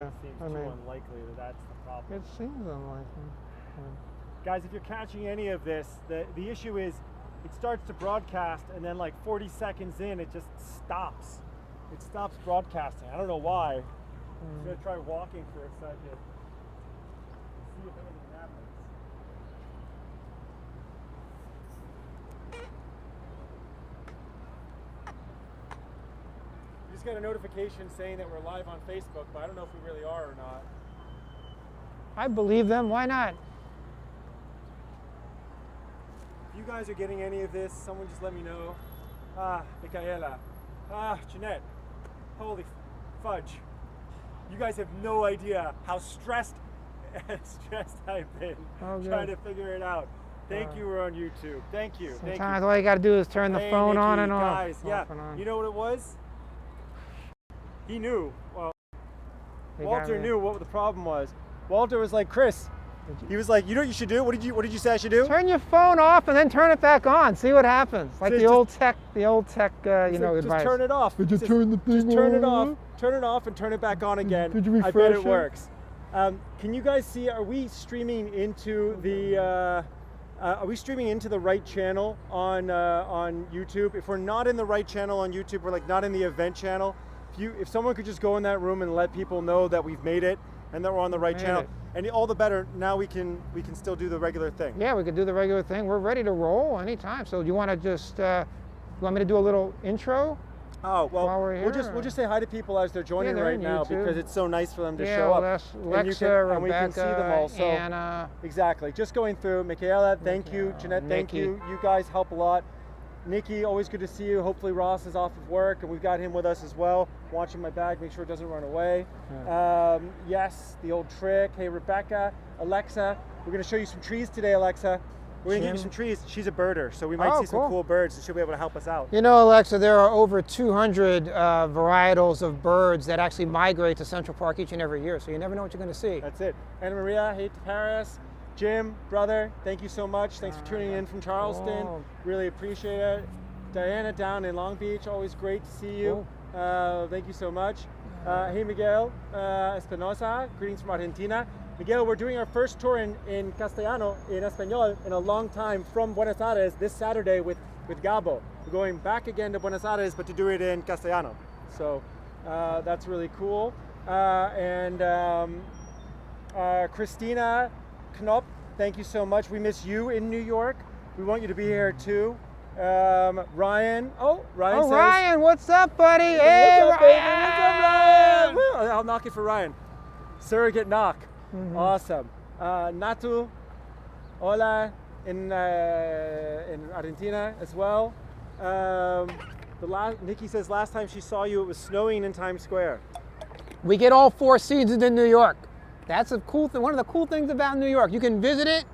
It seems too unlikely that that's the problem. It seems unlikely. Guys, if you're catching any of this, the issue is it starts to broadcast and then like 40 seconds in it just stops. It stops broadcasting. I don't know why. I'm going to try walking for a second. See if anything happens. We just got a notification saying that we're live on Facebook, but I don't know if we really are or not. I believe them. Why not? If you guys are getting any of this, someone just let me know. Ah, Michaela. Ah, Jeanette. Holy fudge. You guys have no idea how stressed I've been trying to figure it out. Thank you, we're on YouTube. Thank you. Sometimes all you got to do is turn the phone Nikki, on and off. Guys, yeah. You know what it was? He knew. Well, Walter knew what the problem was. Walter was like, Chris. He was like, you know what you should do? What did you say I should do? Turn your phone off and then turn it back on. See what happens. Like the old tech, advice. Just turn it off. Just turn the thing on. Turn it off. Turn it off and turn it back on again. Did you refresh I bet it works. Can you guys see? Are we streaming into the? Are we streaming into the right channel on YouTube? If we're not in the right channel on YouTube, we're like not in the event channel. If someone could just go in that room and let people know that we've made it and that we're on the right channel. And all the better, now we can still do the regular thing. Yeah, we could do the regular thing. We're ready to roll anytime. So do you want to just, you want me to do a little intro? Oh, well, while we're here, we'll just say hi to people as they're joining right now because it's so nice for them to show up. That's Lexa, and we can see them also. Anna. Exactly. Just going through. Michaela, thank you. Jeanette, thank you. You guys help a lot. Nikki, always good to see you. Hopefully Ross is off of work and we've got him with us as well. Watching my bag, make sure it doesn't run away. Yes, the old trick. Hey, Rebecca, Alexa, we're going to show you some trees today, Alexa. We're going to give you some trees. She's a birder, so we might see some cool birds and she'll be able to help us out. You know, Alexa, there are over 200 varietals of birds that actually migrate to Central Park each and every year, so you never know what you're going to see. That's it. Anna Maria, hey to Paris. Jim, brother, thank you so much. Thanks for tuning in from Charleston. Really appreciate it. Diana down in Long Beach, always great to see you. Thank you so much. Hey Miguel Espinosa, greetings from Argentina. Miguel, we're doing our first tour in Castellano, in Español, in a long time from Buenos Aires this Saturday with Gabo. We're going back again to Buenos Aires, but to do it in Castellano. So that's really cool. Christina Knop, thank you so much. We miss you in New York. We want you to be here too. Ryan. Ryan says, Ryan, what's up, buddy? Hey, what's up, Ryan? What's up, Ryan? Woo. I'll knock it for Ryan. Surrogate knock. Awesome. Natu, hola, in Argentina as well. Nikki says last time she saw you, it was snowing in Times Square. We get all 4 seasons in New York. That's a cool thing. One of the cool things about New York, you can visit it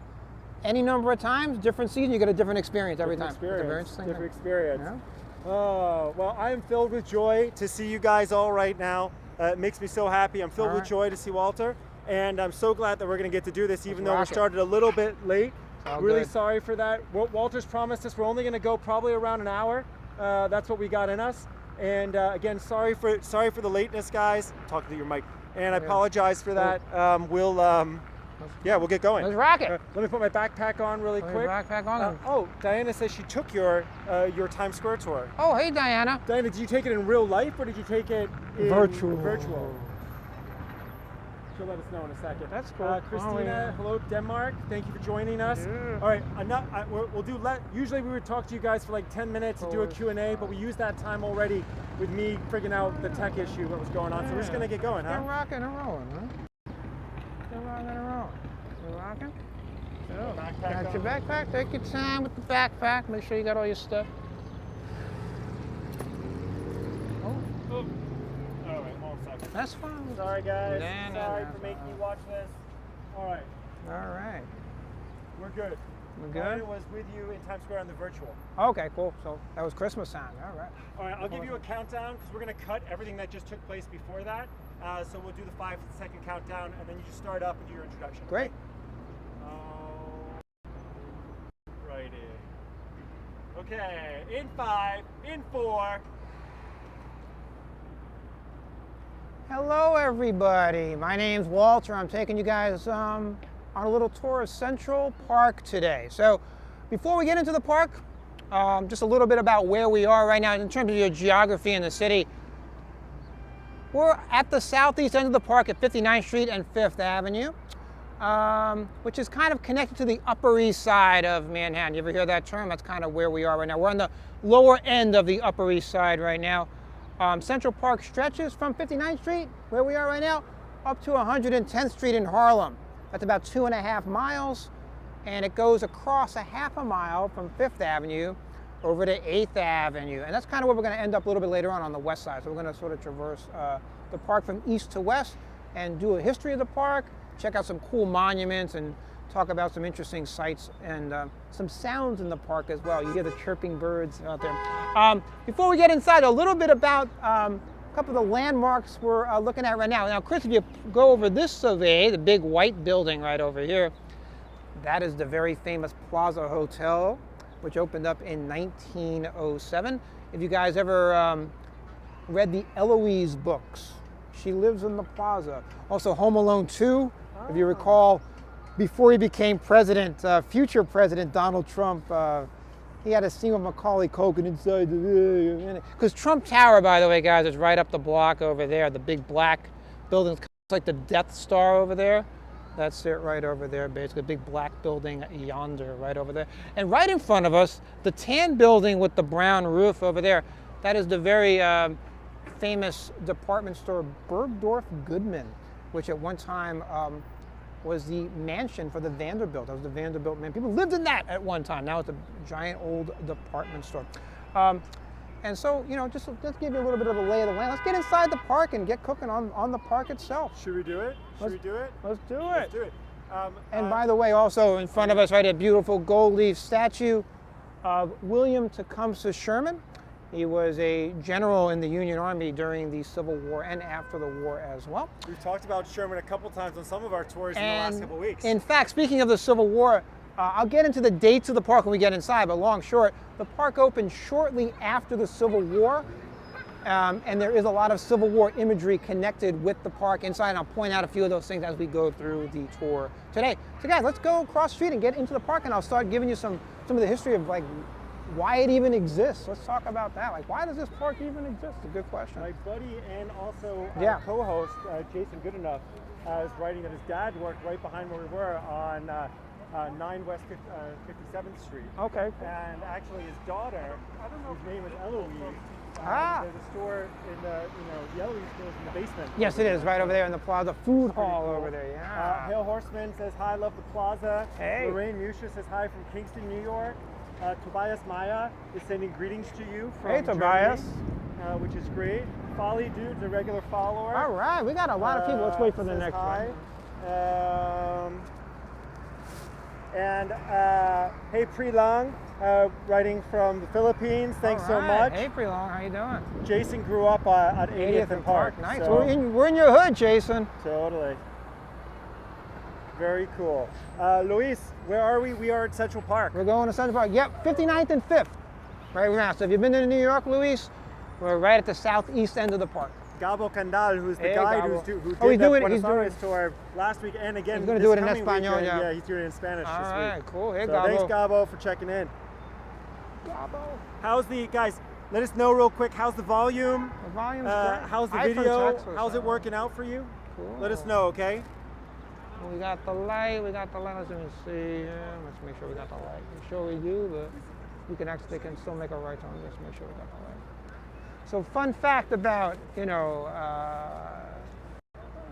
any number of times, different season, you get a different experience every time. Different experience. Yeah. Oh, well, I am filled with joy to see you guys all right now. It makes me so happy. I'm filled with joy to see Walter, and I'm so glad that we're going to get to do this, even though we started a little bit late. Really sorry for that. Walter's promised us we're only going to go probably around an hour. That's what we got in us. And again, sorry for the lateness, guys. Talking to your mic. And I apologize for that. We'll get going. Let's rock it. Let me put my backpack on really quick. Backpack on. Diana says she took your Times Square tour. Oh, hey, Diana. Diana, did you take it in real life or did you take it in virtual? She'll let us know in a second. That's cool. Christina, hello, Denmark. Thank you for joining us. Yeah. All right, we'll do. Usually we would talk to you guys for like 10 minutes to do a Q&A, but we used that time already with me figuring out the tech issue that was going on. So we're just gonna get going, huh? We're rocking and rolling, huh? We're rocking and rolling. We're rocking. Got your backpack. Take your time with the backpack. Make sure you got all your stuff. That's fine. Sorry, guys. Sorry for making you watch this. All right. We're good. We're good? Ryan was with you in Times Square on the virtual. Okay, cool. So that was Christmas time. All right. All right, I'll give you a countdown because we're going to cut everything that just took place before that. So we'll do the 5-second countdown, and then you just start up and do your introduction. Great. Righty. Okay, in 5, in 4, Hello everybody, my name's Walter. I'm taking you guys on a little tour of Central Park today. So before we get into the park, just a little bit about where we are right now in terms of your geography in the city. We're at the southeast end of the park at 59th Street and 5th Avenue, which is kind of connected to the Upper East Side of Manhattan. You ever hear that term? That's kind of where we are right now. We're on the lower end of the Upper East Side right now. Central Park stretches from 59th Street, where we are right now, up to 110th Street in Harlem. That's about 2.5 miles, and it goes across a half a mile from 5th Avenue over to 8th Avenue. And that's kind of where we're going to end up a little bit later on the west side. So we're going to sort of traverse the park from east to west and do a history of the park, check out some cool monuments, and talk about some interesting sights and some sounds in the park as well. You hear the chirping birds out there. Before we get inside, a little bit about a couple of the landmarks we're looking at right now. Now, Chris, if you go over this survey, the big white building right over here, that is the very famous Plaza Hotel, which opened up in 1907. If you guys ever read the Eloise books, she lives in the plaza. Also, Home Alone 2, if you recall, before he became president, future President Donald Trump, he had a scene with Macaulay Culkin inside the... Because Trump Tower, by the way, guys, is right up the block over there, the big black building. It's like the Death Star over there. That's it right over there, basically, a big black building yonder, right over there. And right in front of us, the tan building with the brown roof over there, that is the very famous department store Bergdorf Goodman, which at one time was the mansion for the Vanderbilt. That was the Vanderbilt man. People lived in that at one time. Now it's a giant old department store. And so, you know, just let's give you a little bit of a lay of the land. Let's get inside the park and get cooking on the park itself. Should we do it? Should we do it? Let's do it. Let's do it. And by the way, also in front of us, right, a beautiful gold leaf statue of William Tecumseh Sherman. He was a general in the Union Army during the Civil War and after the war as well. We've talked about Sherman a couple times on some of our tours in the last couple weeks. In fact, speaking of the Civil War, I'll get into the dates of the park when we get inside, but long short, the park opened shortly after the Civil War, and there is a lot of Civil War imagery connected with the park inside, and I'll point out a few of those things as we go through the tour today. So guys, let's go across the street and get into the park, and I'll start giving you some of the history of like why it even exists. Let's talk about that. Like, why does this park even exist? A good question. My buddy and also our co-host, Jason Goodenough, is writing that his dad worked right behind where we were on 9 West 57th Street. Okay. And actually his daughter, whose name is Eloise, there's a store in the Eloise store is in the basement. Yes, it is, right over there in the plaza, food hall over there, yeah. Hale Horseman says, hi, love the plaza. Hey. Lorraine Musha says, hi from Kingston, New York. Tobias Maya is sending greetings to you from Hey, Tobias. Germany, which is great. Folly Dude's a regular follower. All right, we got a lot of people. Let's wait for the next hi. one. And hey, Pre-Long, writing from the Philippines. Thanks so much. Hey, Pre-Long, how you doing? Jason grew up at 80th and Park. Nice. So We're in your hood, Jason. Totally. Very cool. Luis, where are we? We are at Central Park. We're going to Central Park. Yep, 59th and 5th. Right now. So if you've been to New York, Luis, we're right at the southeast end of the park. Gabo Candal, who's the guide who did the Buenos Aires tour last week and again he's going to do it in Espanol, yeah, he's doing it in Spanish this week. All right, cool. Hey, so Gabo. thanks, Gabo, for checking in. Gabo. Guys, let us know real quick, how's the volume? The volume's great. How's the video? How's it working out for you? Cool. Let us know, okay? We got the light, Let me see. Let's make sure we got the light. I'm sure we do, but we can still make a right turn. Let's make sure we got the light. So fun fact about,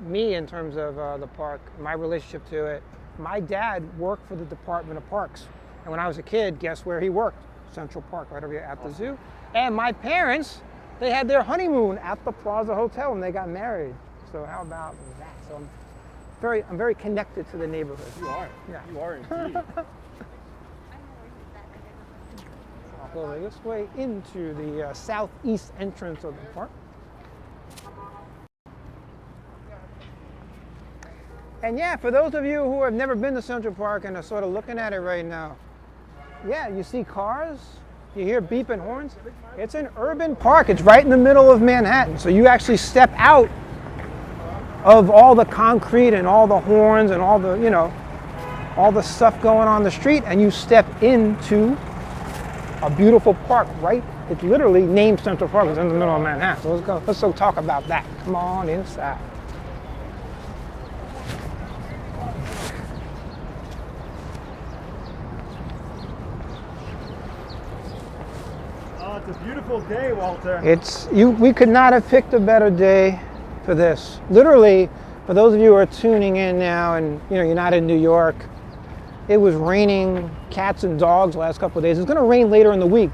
me in terms of the park, my relationship to it. My dad worked for the Department of Parks. And when I was a kid, guess where he worked? Central Park, right over here at the zoo. And my parents, they had their honeymoon at the Plaza Hotel when they got married. So how about that? So I'm very connected to the neighborhood. You are. Yeah. You are indeed. I'll go this way into the southeast entrance of the park. And yeah, for those of you who have never been to Central Park and are sort of looking at it right now, yeah, you see cars, you hear beeping horns. It's an urban park. It's right in the middle of Manhattan. So you actually step out of all the concrete and all the horns and all the, all the stuff going on the street, and you step into a beautiful park, right? It's literally named Central Park. It's in the middle of Manhattan. So let's go talk about that. Come on inside. Oh, it's a beautiful day, Walter. We could not have picked a better day for this. Literally, for those of you who are tuning in now and you're not in New York, it was raining cats and dogs the last couple of days. It's going to rain later in the week.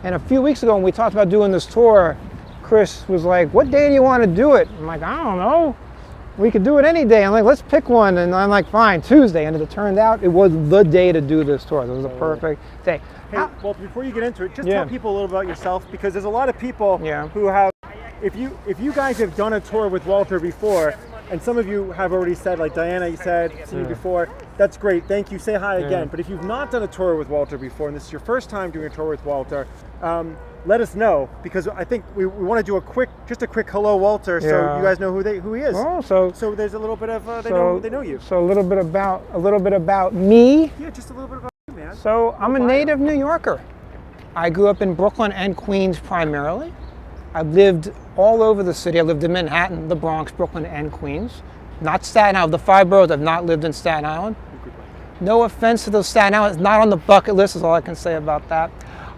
And a few weeks ago when we talked about doing this tour, Chris was like, what day do you want to do it? I'm like, I don't know. We could do it any day. I'm like, let's pick one. And I'm like, fine, Tuesday. And it turned out it was the day to do this tour. It was a perfect day. Hey, well, before you get into it, just tell people a little about yourself, because there's a lot of people who have, if you guys have done a tour with Walther before, and some of you have already said, like Diana, you said, seen you before, that's great, thank you, say hi again. But if you've not done a tour with Walther before, and this is your first time doing a tour with Walther, let us know, because I think we want to do a quick hello, Walter, so you guys know who he is. Oh, so there's a little bit of they know you. So a little bit about me. Yeah, just a little bit about you, man. So I'm a native New Yorker. I grew up in Brooklyn and Queens primarily. I've lived all over the city. I lived in Manhattan, the Bronx, Brooklyn, and Queens. Not Staten Island. Of the 5 boroughs, I've not lived in Staten Island. No offense to those Staten Island. It's not on the bucket list, is all I can say about that.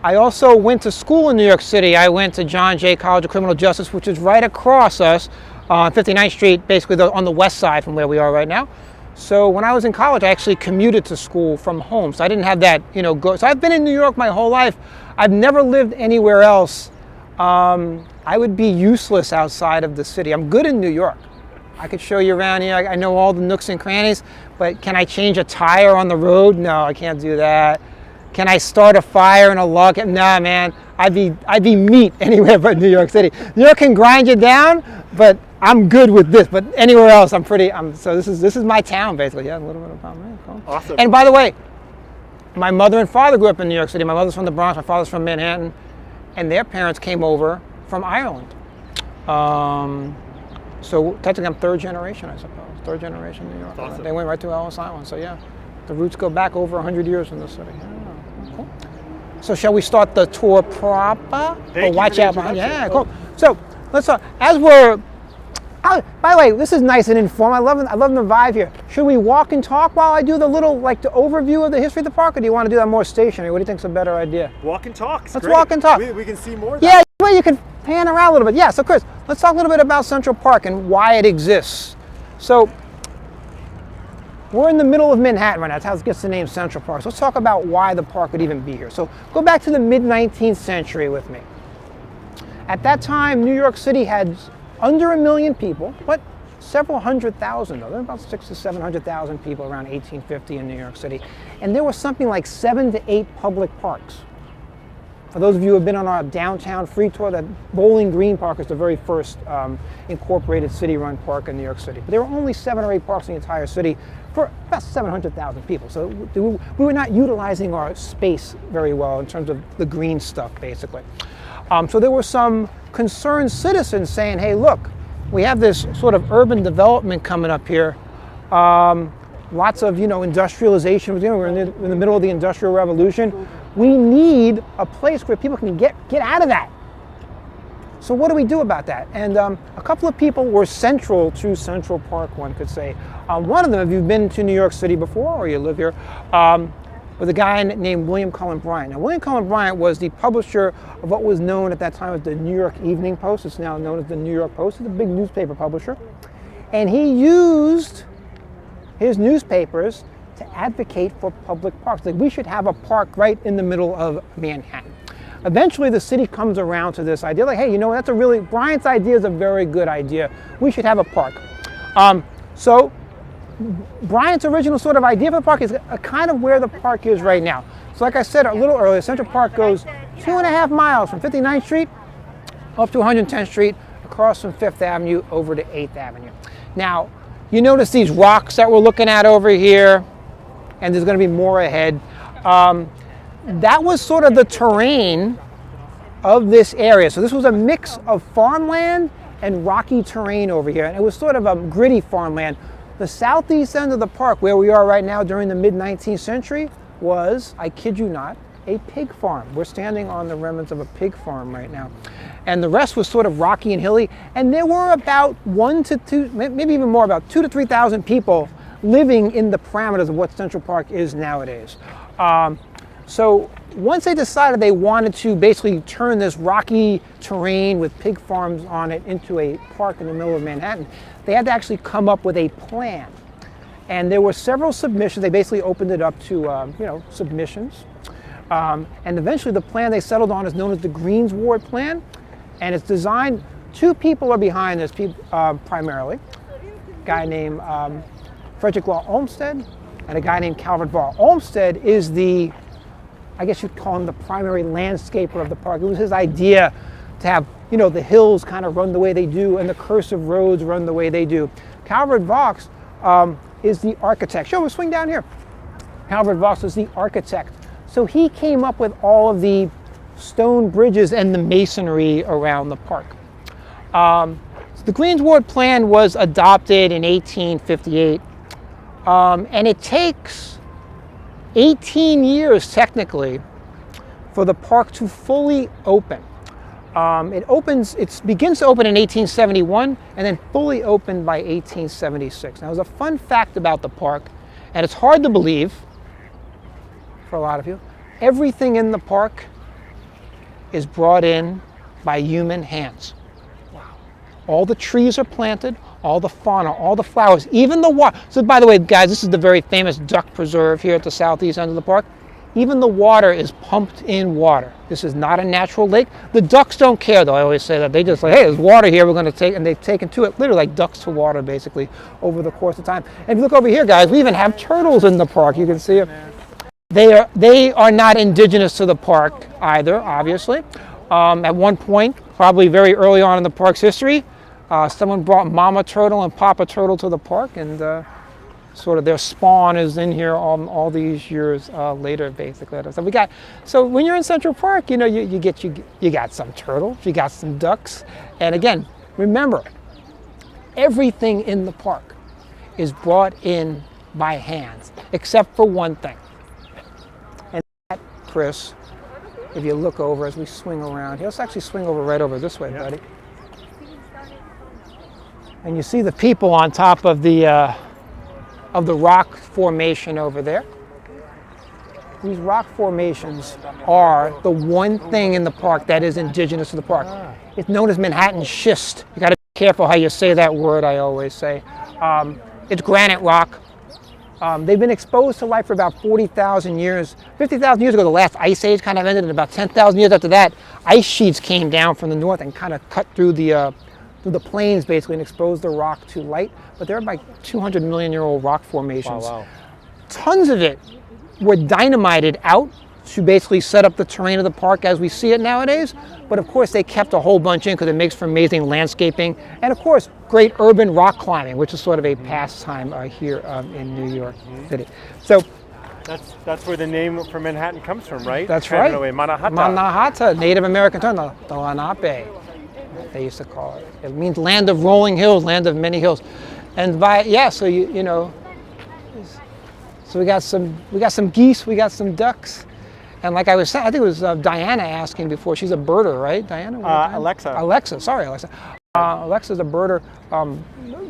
I also went to school in New York City. I went to John Jay College of Criminal Justice, which is right across us on 59th Street, basically on the west side from where we are right now. So when I was in college, I actually commuted to school from home. So I didn't have that, So I've been in New York my whole life. I've never lived anywhere else. I would be useless outside of the city. I'm good in New York. I could show you around here. I know all the nooks and crannies, but can I change a tire on the road? No, I can't do that. Can I start a fire in a log? Nah, man. I'd be meat anywhere but New York City. New York can grind you down, but I'm good with this. But anywhere else, so this is my town basically. Yeah, a little bit about me. Cool. Awesome. And by the way, my mother and father grew up in New York City. My mother's from the Bronx. My father's from Manhattan. And their parents came over from Ireland. So technically I'm 3rd generation, I suppose. 3rd generation New York. Awesome. They went right to Ellis Island. So yeah, the roots go back over 100 years in the city. Yeah, cool. So shall we start the tour proper? Thank you watch for the out behind. introduction. Yeah, cool. So let's start. By the way, this is nice and informal. I love the vibe here. Should we walk and talk while I do the little, the overview of the history of the park, or do you want to do that more stationary? What do you think's a better idea? Walk and talk. Let's walk and talk. We can see more. Yeah, well, you can pan around a little bit. Yeah, so Chris, let's talk a little bit about Central Park and why it exists. So we're in the middle of Manhattan right now. That's how it gets the name Central Park. So let's talk about why the park would even be here. So go back to the mid-19th century with me. At that time, New York City had under 1 million people, but several 100,000 though. There were about 600,000 to 700,000 people around 1850 in New York City. And there was something like 7 to 8 public parks. For those of you who have been on our downtown free tour, that Bowling Green Park is the very first incorporated city-run park in New York City. But there were only 7 or 8 parks in the entire city for about 700,000 people. So we were not utilizing our space very well in terms of the green stuff, basically. So there were some concerned citizens saying, hey, look, we have this sort of urban development coming up here. Lots of, industrialization. We're in the middle of the Industrial Revolution. We need a place where people can get out of that. So what do we do about that? And a couple of people were central to Central Park, one could say. One of them, if you've been to New York City before or you live here, was a guy named William Cullen Bryant. Now, William Cullen Bryant was the publisher of what was known at that time as the New York Evening Post. It's now known as the New York Post. It's a big newspaper publisher. And he used his newspapers to advocate for public parks. Like, we should have a park right in the middle of Manhattan. Eventually, the city comes around to this idea, like, hey, Bryant's idea is a very good idea. We should have a park. So Bryant's original sort of idea for the park is kind of where the park is right now. So like I said a little earlier, Central Park goes 2.5 miles from 59th Street up to 110th Street, across from 5th Avenue over to 8th Avenue. Now, you notice these rocks that we're looking at over here, and there's going to be more ahead. That was sort of the terrain of this area. So this was a mix of farmland and rocky terrain over here. And it was sort of a gritty farmland. The southeast end of the park, where we are right now during the mid-19th century, was, I kid you not, a pig farm. We're standing on the remnants of a pig farm right now. And the rest was sort of rocky and hilly. And there were about 1 to 2, maybe even more, about 2,000 to 3,000 people living in the parameters of what Central Park is nowadays. So once they decided they wanted to basically turn this rocky terrain with pig farms on it into a park in the middle of Manhattan, they had to actually come up with a plan. And there were several submissions. They basically opened it up to submissions. And eventually the plan they settled on is known as the Greensward Plan. And it's designed, 2 people are behind this primarily. A guy named Frederick Law Olmsted and a guy named Calvert Vaughn. Olmsted is the, I guess you'd call him the primary landscaper of the park. It was his idea to have, the hills kind of run the way they do and the cursive roads run the way they do. Calvert Vaux is the architect. We'll swing down here. Calvert Vaux is the architect. So he came up with all of the stone bridges and the masonry around the park. So the Greensward Plan was adopted in 1858, and it takes 18 years technically for the park to fully open. It begins to open in 1871 and then fully opened by 1876. Now, there's a fun fact about the park, and it's hard to believe for a lot of you. Everything in the park is brought in by human hands. Wow. All the trees are planted, all the fauna, all the flowers, even the water. So by the way, guys, this is the very famous duck preserve here at the southeast end of the park. Even the water is pumped in water. This is not a natural lake. The ducks don't care, though. I always say that. They just like, hey, there's water here, we're going to take, and they've taken to it, literally like ducks to water, basically, over the course of time. And if you look over here, guys, we even have turtles in the park. You can see it. They are not indigenous to the park either, obviously. At one point, probably very early on in the park's history, someone brought Mama Turtle and Papa Turtle to the park, and sort of their spawn is in here all these years later, basically. So when you're in Central Park, you got some turtles, you got some ducks, and again, remember, everything in the park is brought in by hands, except for one thing. And that, Chris, if you look over as we swing around here, let's actually swing over right over this way, buddy. And you see the people on top of the rock formation over there. These rock formations are the one thing in the park that is indigenous to the park. It's known as Manhattan schist. You got to be careful how you say that word, I always say. It's granite rock. They've been exposed to life for about 40,000 years. 50,000 years ago, the last ice age kind of ended, and about 10,000 years after that, ice sheets came down from the north and kind of cut through the plains, basically, and exposed the rock to light. But they're like 200 million year old rock formations. Wow. Tons of it were dynamited out to basically set up the terrain of the park as we see it nowadays. But of course, they kept a whole bunch in because it makes for amazing landscaping. And of course, great urban rock climbing, which is sort of a pastime here in New York City. So that's where the name for Manhattan comes from, right? That's right. Mannahatta. Mannahatta, Native American term, the Lenape, they used to call it. It means land of rolling hills, land of many hills. And so we got some geese, we got some ducks. And like I was saying, I think it was Diana asking before. She's a birder, right, Diana? Alexa. Alexa. Alexa's a birder.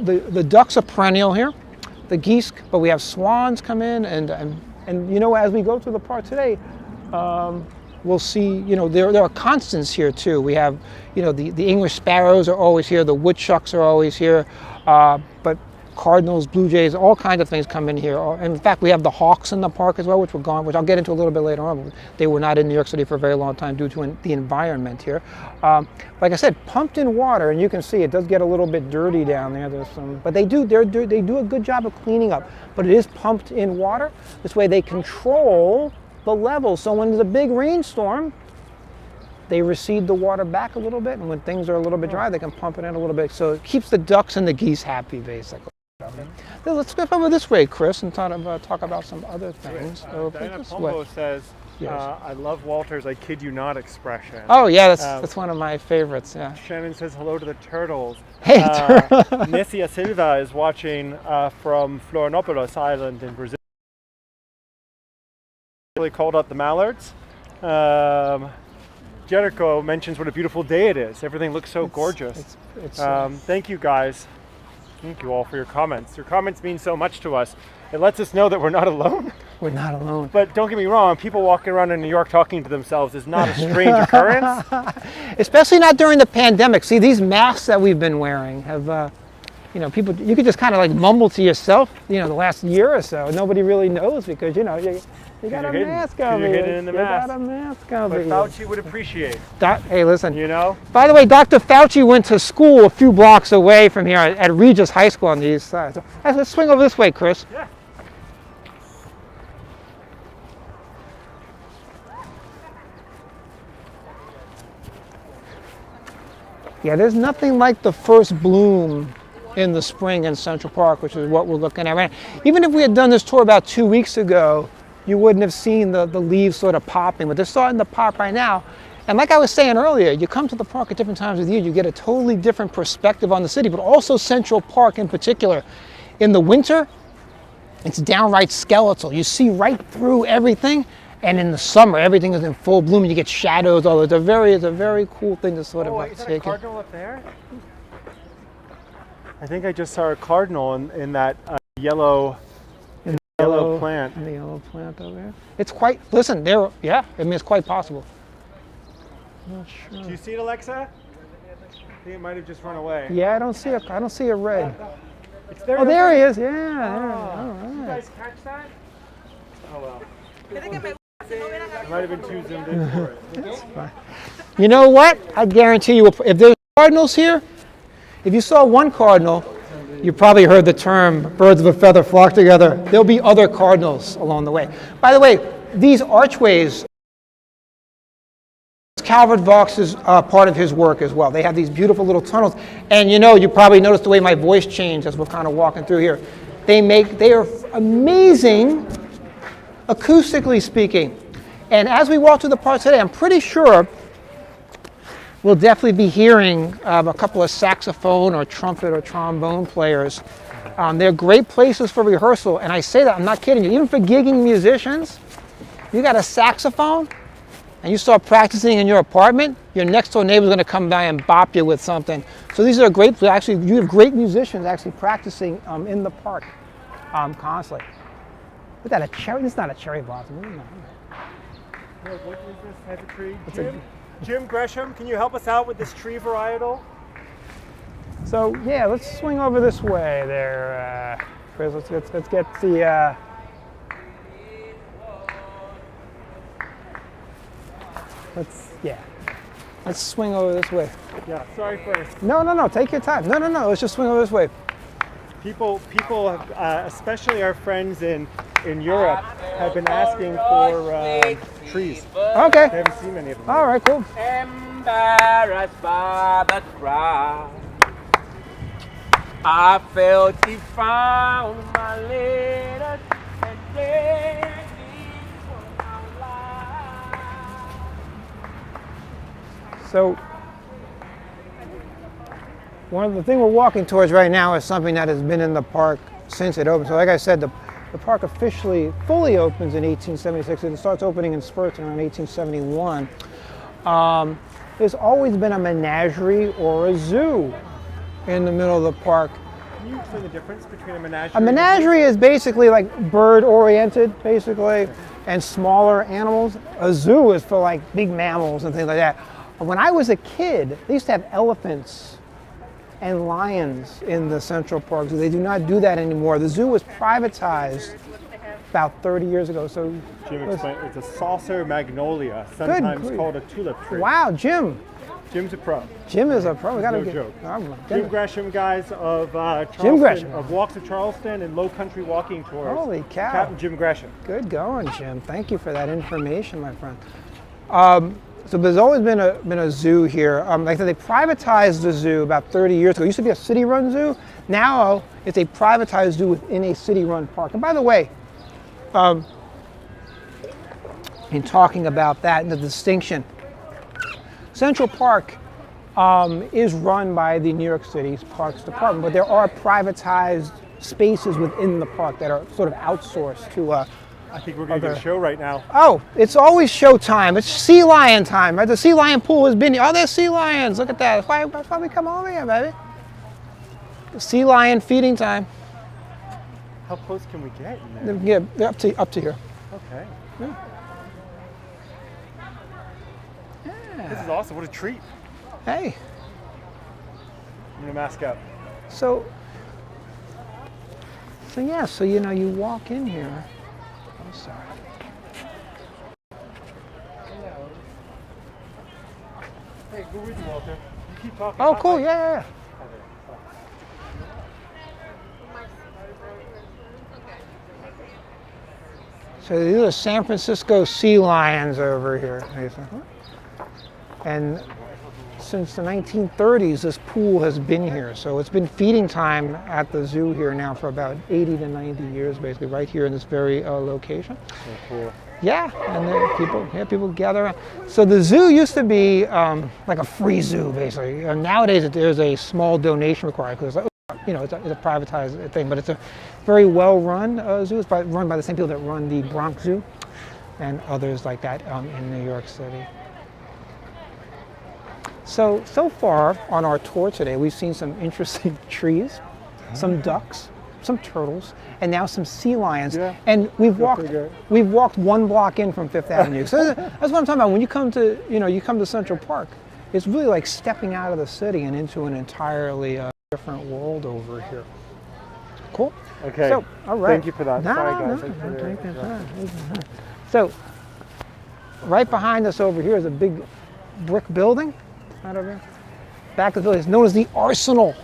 The ducks are perennial here, the geese, but we have swans come in, and as we go through the park today, we'll see, there are constants here too. We have, the English sparrows are always here, the woodchucks are always here, but cardinals, blue jays, all kinds of things come in here. And in fact, we have the hawks in the park as well, which I'll get into a little bit later on. They were not in New York City for a very long time due to the environment here. Like I said, pumped in water, and you can see it does get a little bit dirty down there. But they do a good job of cleaning up. But it is pumped in water. This way they control the level. So when there's a big rainstorm, they recede the water back a little bit, and when things are a little bit dry, they can pump it in a little bit. So it keeps the ducks and the geese happy, basically. Now let's go over this way, Chris, and talk about some other things. Diana Pombo says Yes. I love Walter's "I kid you not" expression. Oh yeah, that's one of my favorites. Yeah. Shannon says hello to the turtles. Hey, Nessia Silva is watching from Florianópolis Island in Brazil. Really called out the mallards. Jericho mentions what a beautiful day it is. Everything looks so gorgeous. Thank you guys. Thank you all for your comments. Your comments mean so much to us. It lets us know that we're not alone. We're not alone. But don't get me wrong, people walking around in New York talking to themselves is not a strange occurrence. Especially not during the pandemic. See, these masks that we've been wearing have, people, you could just kind of like mumble to yourself, the last year or so. Nobody really knows because, you got a mask over here. You got a mask over here. But Fauci would appreciate. Hey, listen. By the way, Dr. Fauci went to school a few blocks away from here at Regis High School on the east side. So let's swing over this way, Chris. Yeah. Yeah, there's nothing like the first bloom in the spring in Central Park, which is what we're looking at right now. Even if we had done this tour about 2 weeks ago, you wouldn't have seen the leaves sort of popping, but they're starting to pop right now. And like I was saying earlier, you come to the park at different times of the year, you get a totally different perspective on the city, but also Central Park in particular. In the winter, it's downright skeletal. You see right through everything. And in the summer, everything is in full bloom. You get shadows. It's a very cool thing to sort of is that take a cardinal up there? I think I just saw a cardinal in that yellow plant. In the yellow plant over there. It's quite. Listen, it's quite possible. I'm not sure. Do you see it, Alexa? I think it might have just run away. Yeah, I don't see a red. It's there. Oh, there he is. Yeah. All right. Did you guys catch that? Oh well. I might have been too zoomed in for it. That's fine. You know what? I guarantee you, if there's cardinals here, if you saw one cardinal, you probably heard the term birds of a feather flock together. There'll be other cardinals along the way. By the way, these archways, Calvert Vaux is part of his work as well. They have these beautiful little tunnels. And you probably noticed the way my voice changed as we're kind of walking through here. They are amazing, acoustically speaking. And as we walk through the park today, I'm pretty sure we'll definitely be hearing a couple of saxophone or trumpet or trombone players. They're great places for rehearsal, and I say that, I'm not kidding you. Even for gigging musicians, you got a saxophone, and you start practicing in your apartment, your next door neighbor's gonna come by and bop you with something. So these are great, actually, you have great musicians actually practicing in the park constantly. Is that a cherry? It's not a cherry blossom. What is this type of tree? Jim Gresham, can you help us out with this tree varietal? So yeah, let's swing over this way there, Chris. Let's get the. Let's swing over this way. Yeah, sorry for. No. Take your time. No. Let's just swing over this way. People, especially our friends in Europe, have been asking for trees. Okay. They haven't seen many of them. All right, cool. Embarrassed by the crowd, I felt he found my letters and read these one out loud. So, one of the things we're walking towards right now is something that has been in the park since it opened. So like I said, the park officially fully opens in 1876. It starts opening in spurts around 1871. There's always been a menagerie or a zoo in the middle of the park. Can you explain the difference between a menagerie? A menagerie is basically like bird-oriented, basically, and smaller animals. A zoo is for like big mammals and things like that. When I was a kid, they used to have elephants and lions in the Central Park. So they do not do that anymore. The zoo was privatized about 30 years ago. So Jim explained, it's a saucer magnolia, sometimes called a tulip tree. Wow, Jim. Jim's a pro. Jim is a pro. We gotta No joke. Oh, Jim Gresham, guys, of Charleston, of Walks of Charleston and Low Country Walking Tours. Holy cow. Captain Jim Gresham. Good going, Jim. Thank you for that information, my friend. So there's always been a zoo here. Like I said, they privatized the zoo about 30 years ago. It used to be a city-run zoo. Now it's a privatized zoo within a city-run park. And by the way, in talking about that and the distinction. Central Park is run by the New York City's Parks Department, but there are privatized spaces within the park that are sort of outsourced to I think we're going to do a show right now. Oh, it's always show time. It's sea lion time, right? The sea lion pool has been here. Oh, there's sea lions. Look at that. That's why we come over here, baby. Sea lion feeding time. How close can we get in there? Yeah, up to here. Okay. Yeah. This is awesome. What a treat. Hey. I'm going to mask up. So yeah, so you know, you walk in here. I'm sorry. Hey, go with you, Walter. You keep talking. Oh, cool. Yeah. So these are San Francisco sea lions over here. And since the 1930s, this pool has been here. So it's been feeding time at the zoo here now for about 80 to 90 years, basically, right here in this very location. So cool. Yeah, and then people gather around. So the zoo used to be like a free zoo, basically. Nowadays, there's a small donation required because, you know, it's a privatized thing, but it's a very well-run zoo. It's run by the same people that run the Bronx Zoo and others like that in New York City. So far on our tour today, we've seen some interesting trees, some ducks, some turtles, and now some sea lions. Yeah. And we've walked one block in from Fifth Avenue. So that's what I'm talking about. When you come to Central Park, it's really like stepping out of the city and into an entirely different world over here. Cool. Okay. So, all right. Thank you for that. Sorry, guys. So, right behind us over here is a big brick building. Right over here. Back of the building is known as the Arsenal.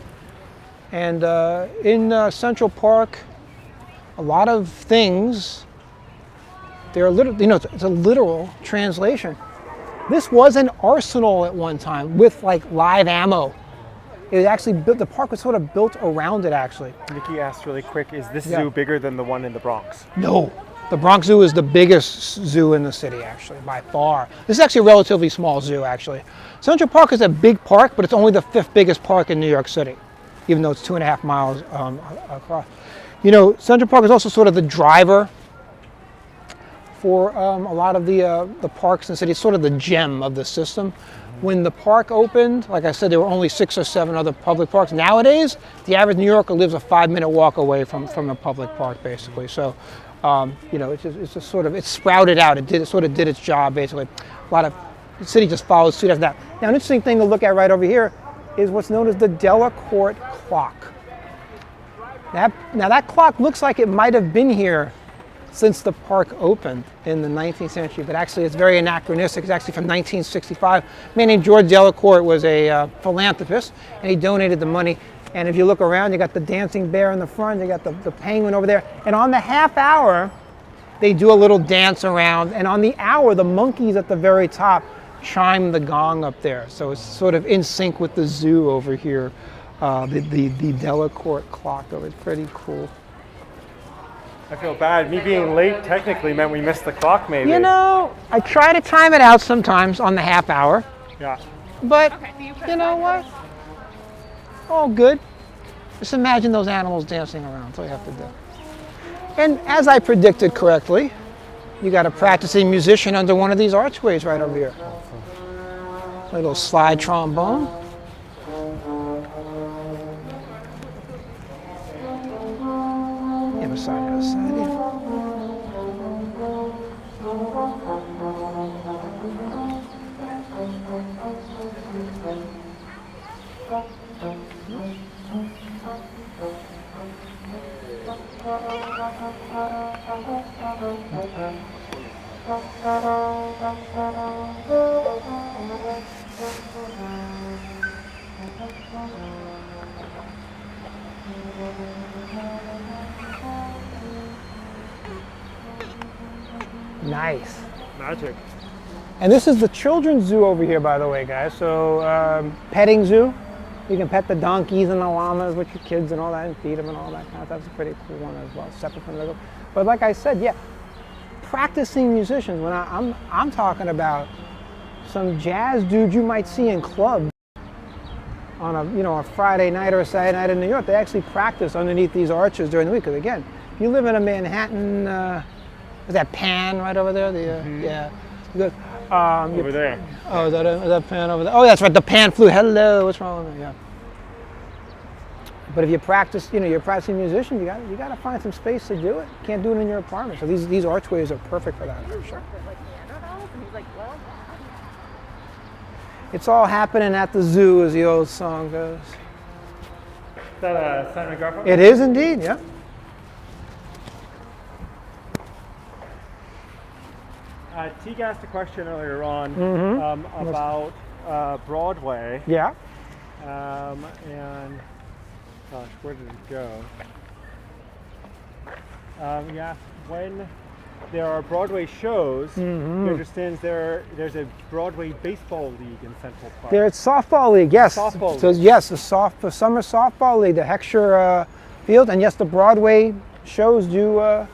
And in Central Park, a lot of things, they're it's a literal translation. This was an arsenal at one time with like live ammo. It was actually built, the park was sort of built around it actually. Nikki asked really quick, is this zoo bigger than the one in the Bronx? No. The Bronx Zoo is the biggest zoo in the city, actually, by far. This is actually a relatively small zoo, actually. Central Park is a big park, but it's only the 5th biggest park in New York City, even though it's 2.5 miles across. You know, Central Park is also sort of the driver for a lot of the parks in the city. It's sort of the gem of the system. When the park opened, like I said, there were only 6 or 7 other public parks. Nowadays, the average New Yorker lives a 5-minute walk away from a public park, basically. So. You know, it's just sort of, it's sprouted out. It sort of did its job, basically. A lot of, the city just followed suit after that. Now, an interesting thing to look at right over here is what's known as the Delecorte Clock. Now, that clock looks like it might have been here since the park opened in the 19th century, but actually it's very anachronistic. It's actually from 1965. A man named George Delecorte was a philanthropist, and he donated the money. And if you look around, you got the dancing bear in the front, you got the penguin over there. And on the half hour, they do a little dance around. And on the hour, the monkeys at the very top chime the gong up there. So it's sort of in sync with the zoo over here, the Delecorte Clock. It's pretty cool. I feel bad. Me being late technically meant we missed the clock, maybe. You know, I try to time it out sometimes on the half hour. Yeah. But you know what? All good. Just imagine those animals dancing around. That's all you have to do. And as I predicted correctly, you got a practicing musician under one of these archways right over here. A little slide trombone. The other side, the other side. Yeah. Nice. Magic. And this is the children's zoo over here, by the way, guys. So petting zoo. You can pet the donkeys and the llamas with your kids and all that and feed them and all that kind of stuff. That's a pretty cool one as well, separate from the. But like I said, yeah, practicing musicians. When I'm talking about some jazz dude you might see in clubs on a Friday night or a Saturday night in New York. They actually practice underneath these arches during the week. Because again, if you live in a Manhattan, is that Pan right over there? Yeah. Good. Over there. Oh, is that Pan over there? Oh, that's right. The Pan flew. Hello. What's wrong with me? Yeah. But if you practice, you're practicing musician, you got to find some space to do it. You can't do it in your apartment. So these archways are perfect for that. For sure. It's all happening at the zoo, as the old song goes. Is that Simon Garfunkel? It is indeed, yeah. Teague asked a question earlier on about Broadway. Yeah. And gosh, where did it go? He asked when there are Broadway shows. He understands there's a Broadway baseball league in Central Park. There's softball league, yes. Softball So league. yes, the summer softball league, the Heckscher Field, and yes, the Broadway shows do.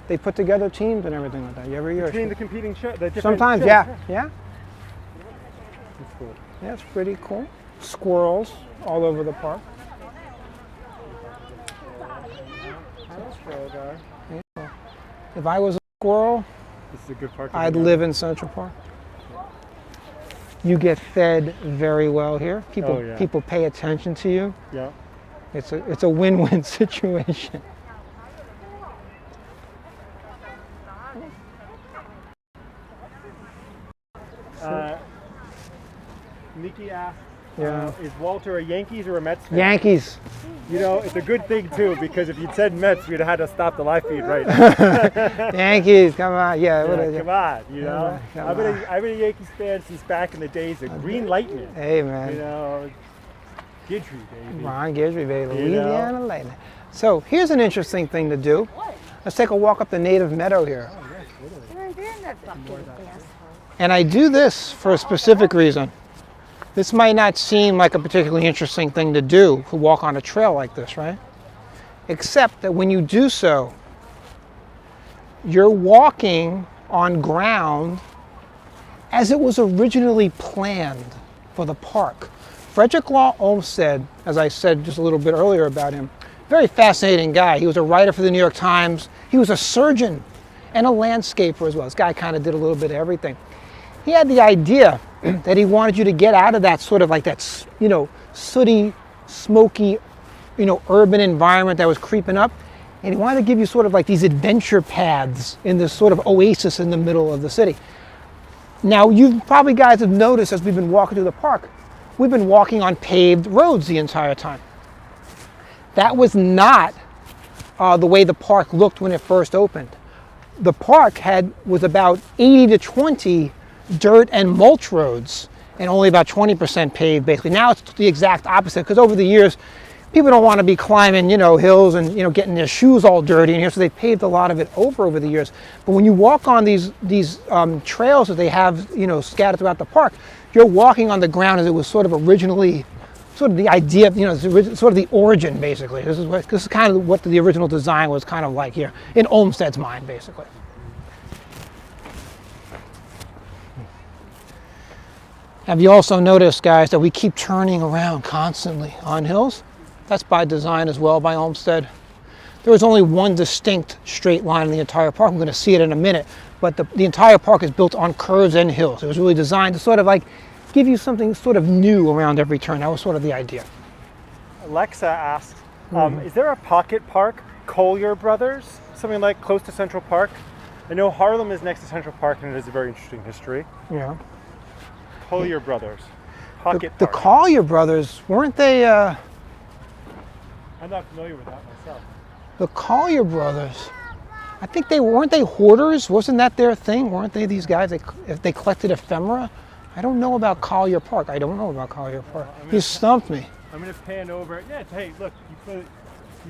They put together teams and everything like that every year. Between the competing shows, the different Sometimes, shows. yeah. That's cool. Yeah, it's pretty cool. Squirrels all over the park. If I was a squirrel, This is a good park. I'd live in Central Park. You get fed very well here. People pay attention to you. Yeah. It's a win-win situation. Nikki asked, Yeah. is Walter a Yankees or a Mets fan? Yankees. It's a good thing too, because if you'd said Mets, we'd have had to stop the live feed right now. Yankees, come on. Yeah. Come on, Come I've been a Yankees fan since back in the days of Green Lightning. Hey, man. Guidry, baby. Ron Guidry, baby. Louisiana Lightning. So here's an interesting thing to do. Let's take a walk up the native meadow here. And I do this for a specific reason. This might not seem like a particularly interesting thing to do, to walk on a trail like this, right? Except that when you do so, you're walking on ground as it was originally planned for the park. Frederick Law Olmsted, as I said just a little bit earlier about him, very fascinating guy. He was a writer for the New York Times. He was a surgeon and a landscaper as well. This guy kind of did a little bit of everything. He had the idea that he wanted you to get out of that sort of like that, sooty, smoky, urban environment that was creeping up. And he wanted to give you sort of like these adventure paths in this sort of oasis in the middle of the city. Now, you probably guys have noticed as we've been walking through the park, we've been walking on paved roads the entire time. That was not the way the park looked when it first opened. The park was about 80 to 20 dirt and mulch roads and only about 20% paved basically. Now it's the exact opposite, because over the years people don't want to be climbing hills and getting their shoes all dirty in here, so they paved a lot of it over the years. But when you walk on these trails that they have scattered throughout the park, you're walking on the ground as it was sort of originally, sort of the idea of, sort of the origin basically. This is kind of what the original design was kind of like here in Olmsted's mind basically. Have you also noticed, guys, that we keep turning around constantly on hills? That's by design as well by Olmsted. There is only one distinct straight line in the entire park. I'm going to see it in a minute, but the entire park is built on curves and hills. It was really designed to sort of like give you something sort of new around every turn. That was sort of the idea. Alexa asked, is there a pocket park, Collier Brothers, something like close to Central Park? I know Harlem is next to Central Park and it has a very interesting history. Yeah. Collier Brothers, pocket the park. Collier Brothers, weren't they? I'm not familiar with that myself. The Collier Brothers, I think weren't they hoarders? Wasn't that their thing? Weren't they these guys? They collected ephemera. I don't know about Collier Park. I don't know about Collier Park. You stumped me. I'm going to pan over. Yeah, hey, look, you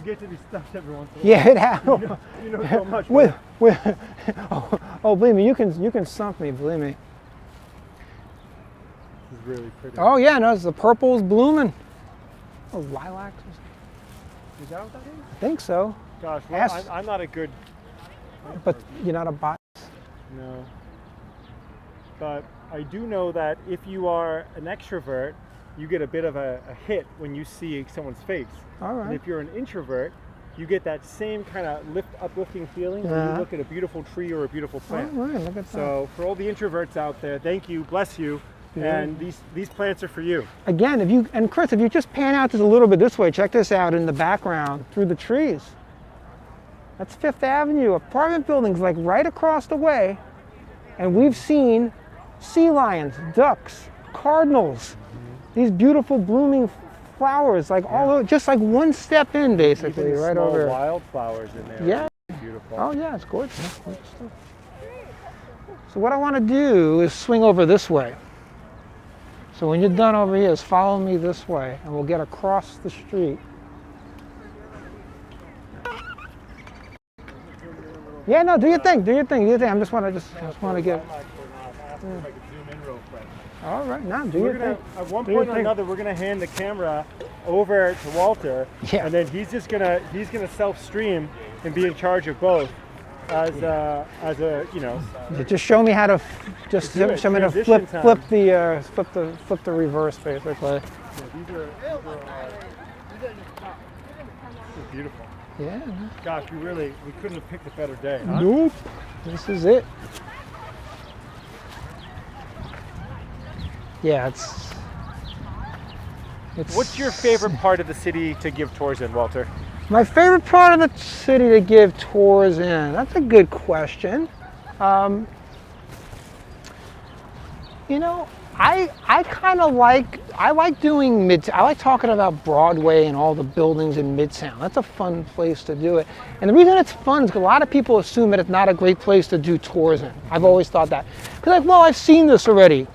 get to be stumped every once in a while. Yeah, it happened. You know so much. Believe me, you can stump me. Believe me. This is really pretty. Oh yeah, no, the purple's blooming. Oh, lilacs. Is that what that is? I think so. Gosh, well, I'm not a good. But you're not a botanist. No. But I do know that if you are an extrovert, you get a bit of a hit when you see someone's face. All right. And if you're an introvert, you get that same kind of uplifting feeling when you look at a beautiful tree or a beautiful plant. All right, look at that. So for all the introverts out there, thank you, bless you, and these plants are for you. Again, and Chris, if you just pan out just a little bit this way, check this out in the background through the trees. That's Fifth Avenue, apartment buildings like right across the way, and we've seen sea lions, ducks, cardinals, these beautiful blooming flowers, like all over, just like one step in, basically, Even right small over. wildflowers in there. Yeah. Beautiful. Oh yeah, it's gorgeous. So what I want to do is swing over this way. So when you're done over here, is follow me this way, and we'll get across the street. Yeah, no, do your thing, do your thing, do your thing. I just want to get. All right, now do your thing. At one point or another, we're gonna hand the camera over to Walter, and then he's gonna self-stream and be in charge of both, as a Just show me how to show me to flip the reverse, basically. Yeah, these are beautiful. Yeah. Gosh, we couldn't have picked a better day. Huh? Nope. This is it. Yeah, it's. What's your favorite part of the city to give tours in, Walter? My favorite part of the city to give tours in? That's a good question. I kind of like doing I like talking about Broadway and all the buildings in Midtown. That's a fun place to do it. And the reason it's fun is because a lot of people assume that it's not a great place to do tours in. I've always thought that. Because I've seen this already.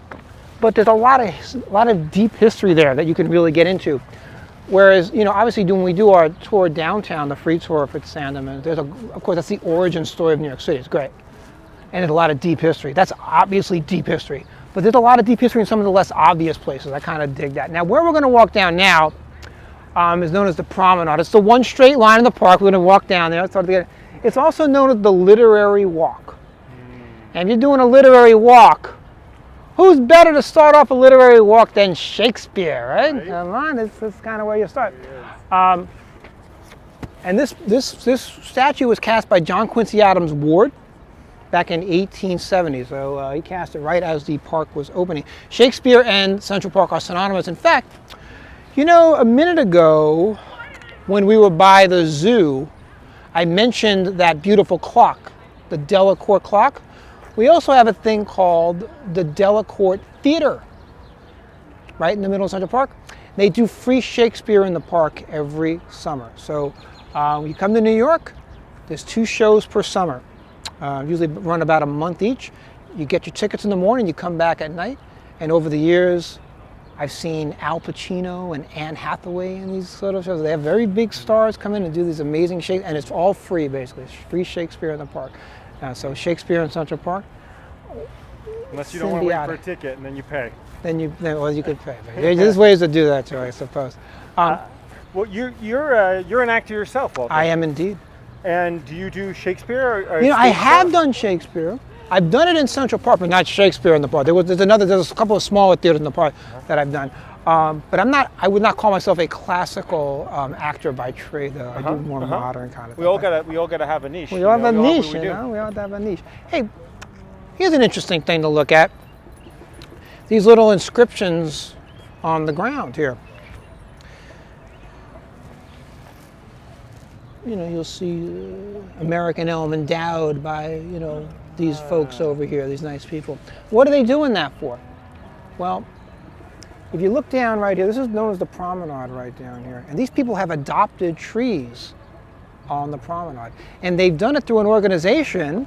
But there's a lot of deep history there that you can really get into. Whereas, obviously when we do our tour downtown, the free tour for SANDEMANs, of course, that's the origin story of New York City. It's great. And there's a lot of deep history. That's obviously deep history. But there's a lot of deep history in some of the less obvious places. I kind of dig that. Now, where we're going to walk down now is known as the Promenade. It's the one straight line in the park. We're going to walk down there. It's also known as the Literary Walk. And if you're doing a literary walk, who's better to start off a literary walk than Shakespeare, right? Come on, this is kind of where you start. And this statue was cast by John Quincy Adams Ward back in 1870. So he cast it right as the park was opening. Shakespeare and Central Park are synonymous. In fact, a minute ago when we were by the zoo, I mentioned that beautiful clock, the Delecorte Clock. We also have a thing called the Delecorte Theater, right in the middle of Central Park. They do free Shakespeare in the park every summer. So when you come to New York, there's 2 shows per summer. Usually run about a month each. You get your tickets in the morning, you come back at night. And over the years, I've seen Al Pacino and Anne Hathaway in these sort of shows. They have very big stars come in and do these amazing Shakespeare, and it's all free basically. It's free Shakespeare in the park. So Shakespeare in Central Park. Unless you don't want to wait for a ticket and then you pay. Then you could pay. There's ways to do that too, I suppose. Well, you're an actor yourself, Walter. I am indeed. And do you do Shakespeare? Or I have done Shakespeare. I've done it in Central Park, but not Shakespeare in the park. There's a couple of smaller theaters in the park that I've done. But I would not call myself a classical actor by trade, though. I do more modern kind of thing. We all gotta have a niche. We all have a niche, We all have a niche. Hey, here's an interesting thing to look at. These little inscriptions on the ground here. You'll see American Elm endowed by, these folks over here, these nice people. What are they doing that for? Well, if you look down right here, this is known as the Promenade right down here. And these people have adopted trees on the Promenade. And they've done it through an organization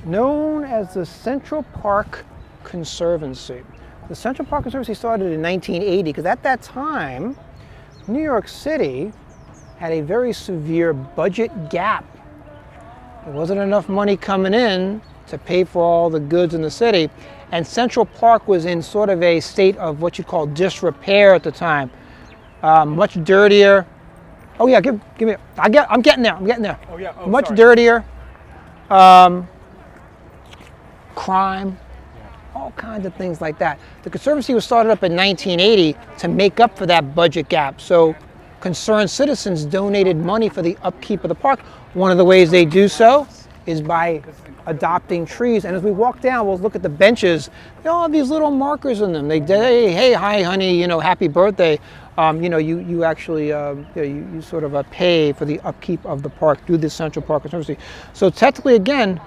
known as the Central Park Conservancy. The Central Park Conservancy started in 1980 because at that time, New York City had a very severe budget gap. There wasn't enough money coming in to pay for all the goods in the city, and Central Park was in sort of a state of what you call disrepair at the time. Much dirtier. Oh yeah, give me. I'm getting there. Oh yeah. Much dirtier. crime, all kinds of things like that. The Conservancy was started up in 1980 to make up for that budget gap. So concerned citizens donated money for the upkeep of the park. One of the ways they do so is by adopting trees. And as we walk down, we'll look at the benches. They all have these little markers in them. They say, hey, hi, honey, happy birthday. You actually, you sort of pay for the upkeep of the park through the Central Park Conservancy. So technically, again,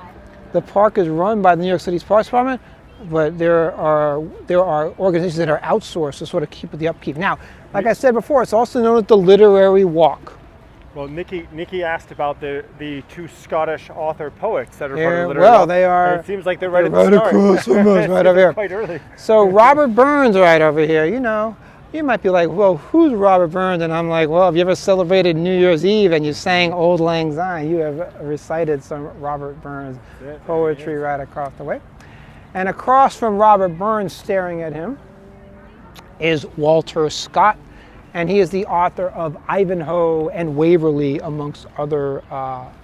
the park is run by the New York City's Parks Department, but there are organizations that are outsourced to sort of keep the upkeep. Now, like I said before, it's also known as the Literary Walk. Well, Nikki asked about the two Scottish author poets that are part of the Literary Well, Walk. they are. And it seems like they're right at the start. Across from us, right over here. Quite early. So Robert Burns right over here. You might be like, well, who's Robert Burns? And I'm like, well, have you ever celebrated New Year's Eve and you sang Old Lang Syne? You have recited some Robert Burns poetry right across the way. And across from Robert Burns, staring at him, is Walter Scott. And he is the author of Ivanhoe and Waverly, amongst other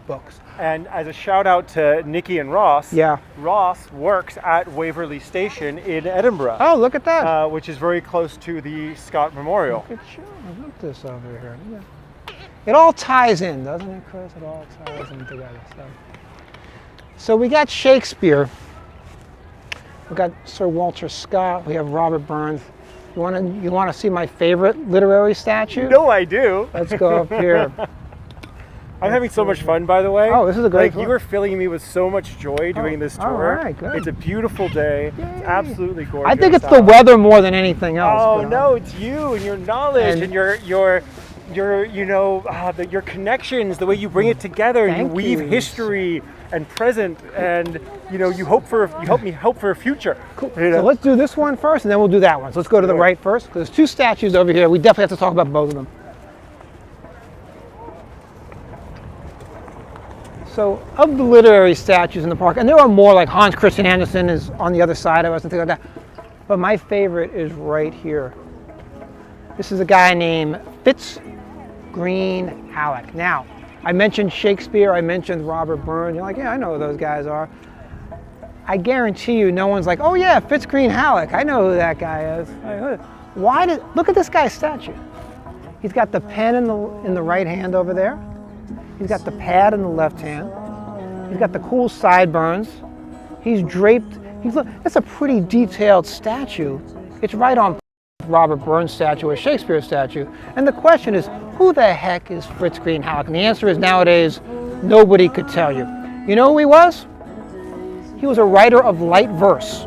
books. And as a shout out to Nikki and Ross, Yeah. Ross works at Waverly Station in Edinburgh. Oh, look at that. Which is very close to the Scott Memorial. Look at this over here. Yeah. It all ties in, doesn't it, Chris? It all ties in together. So we got Shakespeare. We got Sir Walter Scott. We have Robert Burns. You want to see my favorite literary statue? No, I do. Let's go up here. I'm having so much fun, by the way. Oh, this is a great tour. You are filling me with so much joy doing this tour. All right, good. It's a beautiful day. Yay. It's absolutely gorgeous. I think it's the weather more than anything else. Oh but, no, it's you and your knowledge and your connections, the way you bring it together. Thank you weave you. history and present, and you help me hope for a future. Cool. So let's do this one first, and then we'll do that one. So let's go to the right first, because there's two statues over here. We definitely have to talk about both of them. So of the literary statues in the park, and there are more, like Hans Christian Andersen is on the other side of us and things like that, but my favorite is right here. This is a guy named Fitz Green Halleck. Now, I mentioned Shakespeare, I mentioned Robert Burns. You're like, yeah, I know who those guys are. I guarantee you no one's like, oh yeah, Fitz Green Halleck, I know who that guy is. Look at this guy's statue. He's got the pen in the right hand over there. He's got the pad in the left hand. He's got the cool sideburns. He's draped. That's a pretty detailed statue. It's right on Robert Burns' statue or Shakespeare's statue. And the question is, who the heck is Fitz Green Halleck? And the answer is nowadays, nobody could tell you. You know who he was? He was a writer of light verse.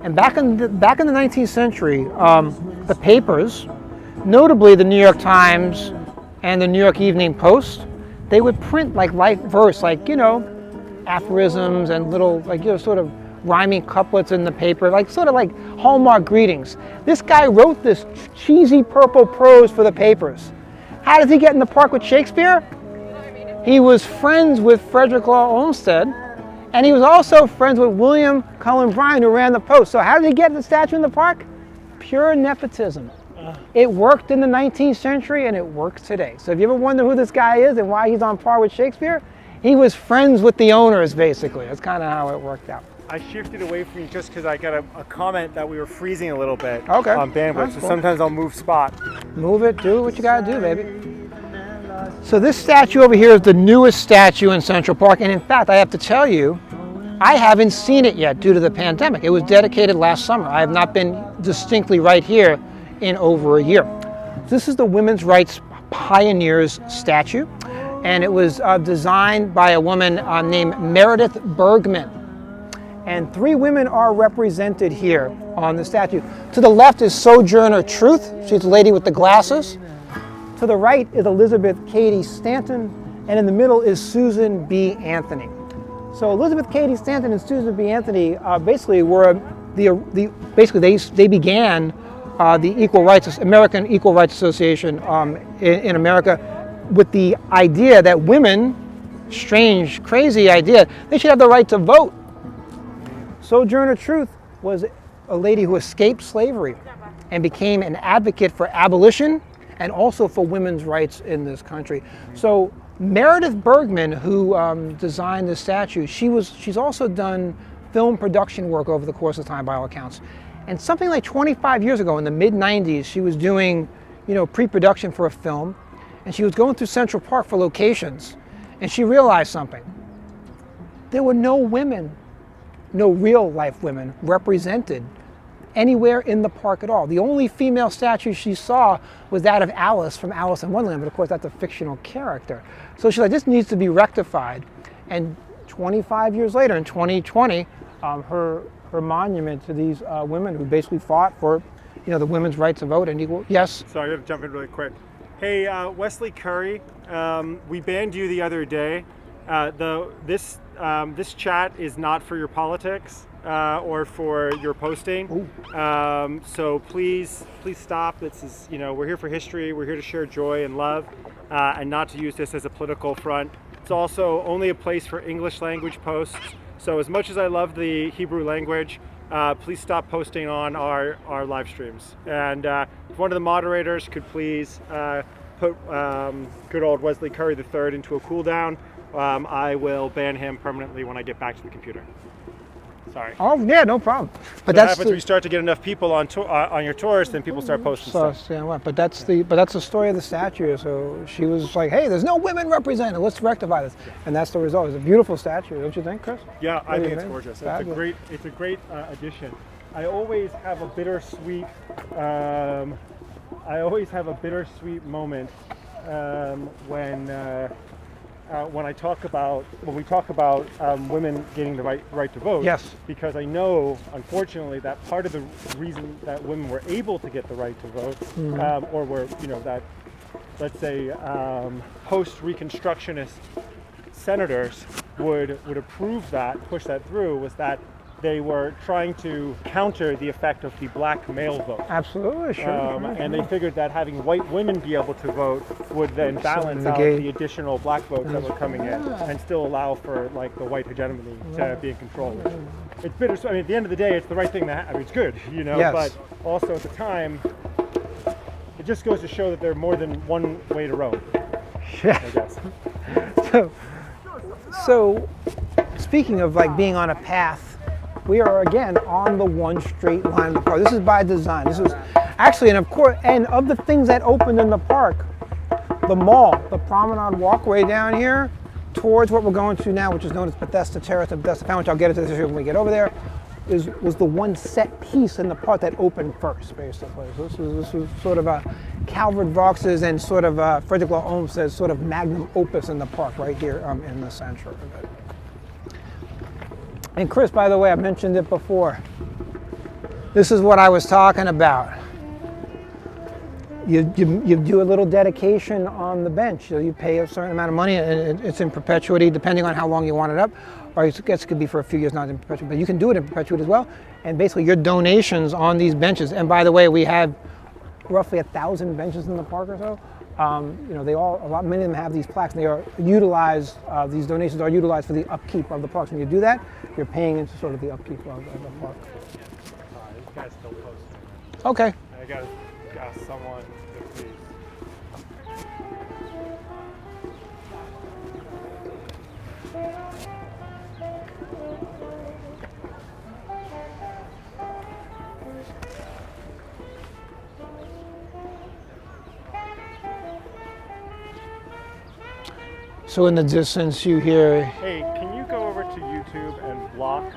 And back in the 19th century, the papers, notably the New York Times and the New York Evening Post, they would print like light verse, like, aphorisms and little, sort of rhyming couplets in the paper, sort of like Hallmark greetings. This guy wrote this cheesy purple prose for the papers. How did he get in the park with Shakespeare? He was friends with Frederick Law Olmsted, and he was also friends with William Cullen Bryant, who ran the Post. So how did he get the statue in the park? Pure nepotism. It worked in the 19th century, and it works today. So if you ever wonder who this guy is and why he's on par with Shakespeare, he was friends with the owners, basically. That's kind of how it worked out. I shifted away from you just because I got a comment that we were freezing a little bit Okay. on bandwidth. That's So cool. sometimes I'll move spot. Move it, do what you gotta do, baby. So this statue over here is the newest statue in Central Park, and in fact, I have to tell you, I haven't seen it yet due to the pandemic. It was dedicated last summer. I have not been distinctly right here in over a year. This is the Women's Rights Pioneers statue, and it was designed by a woman named Meredith Bergman. And three women are represented here on the statue. To the left is Sojourner Truth. She's the lady with the glasses. To the right is Elizabeth Cady Stanton, and in the middle is Susan B. Anthony. So Elizabeth Cady Stanton and Susan B. Anthony basically were they began the American Equal Rights Association in America with the idea that women, strange, crazy idea, they should have the right to vote. Sojourner Truth was a lady who escaped slavery and became an advocate for abolition and also for women's rights in this country. So Meredith Bergman, who designed the statue, she's also done film production work over the course of time by all accounts. And something like 25 years ago in the mid-90s, she was doing, pre-production for a film, and she was going through Central Park for locations, and she realized something. There were no women, no real life women represented anywhere in the park at all. The only female statue she saw was that of Alice from Alice in Wonderland, but of course that's a fictional character. So she's like, this needs to be rectified. And 25 years later, in 2020, her monument to these women who basically fought for, the women's right to vote and equal. Yes? Sorry, I got to jump in really quick. Hey, Wesley Curry, we banned you the other day. This chat is not for your politics or for your posting. So please stop. This is, we're here for history. We're here to share joy and love, and not to use this as a political front. It's also only a place for English language posts. So as much as I love the Hebrew language, please stop posting on our live streams. And if one of the moderators could please put good old Wesley Curry III into a cool down, I will ban him permanently when I get back to the computer. Sorry. Oh yeah, no problem. But that's happens when you start to get enough people on your tours, then people start posting stuff. Yeah, but that's the story of the statue. So she was like, hey, there's no women represented. Let's rectify this, and that's the result. It's a beautiful statue, don't you think, Chris? Yeah, I think it's gorgeous. It's a great addition. I always have a bittersweet. Moment when we talk about women getting the right to vote. Yes. Because I know, unfortunately, that part of the reason that women were able to get the right to vote, or were, that, let's say, post-Reconstructionist senators would approve that, push that through, was that they were trying to counter the effect of the black male vote. Absolutely, sure. And they figured that having white women be able to vote would then balance out the additional black votes that were coming in, and still allow for the white hegemony to be in control. It's bittersweet. I mean, at the end of the day, it's the right thing it's good, Yes. But also at the time, it just goes to show that there's more than one way to roam. Yeah. I guess. So speaking of being on a path, we are again on the one straight line of the park. This is by design. This is actually, and of the things that opened in the park, the mall, the promenade walkway down here, towards what we're going to now, which is known as Bethesda Terrace and Bethesda Fountain, which I'll get into this when we get over there, was the one set piece in the park that opened first, basically. So this was sort of a Calvert Vaux's and sort of Frederick Law Olmsted's sort of magnum opus in the park right here in the center of it. And Chris, by the way, I mentioned it before. This is what I was talking about. You do a little dedication on the bench. So you pay a certain amount of money, and it's in perpetuity, depending on how long you want it up. Or I guess it could be for a few years, not in perpetuity, but you can do it in perpetuity as well. And basically, your donations on these benches. And by the way, we have roughly 1,000 benches in the park or so. Many of them have these plaques, and they are utilized. These donations are utilized for the upkeep of the parks. When you do that, you're paying into sort of the upkeep of the park. This guy's still posting. Okay. I got someone to please. So in the distance you hear... Hey, can you go over to YouTube and block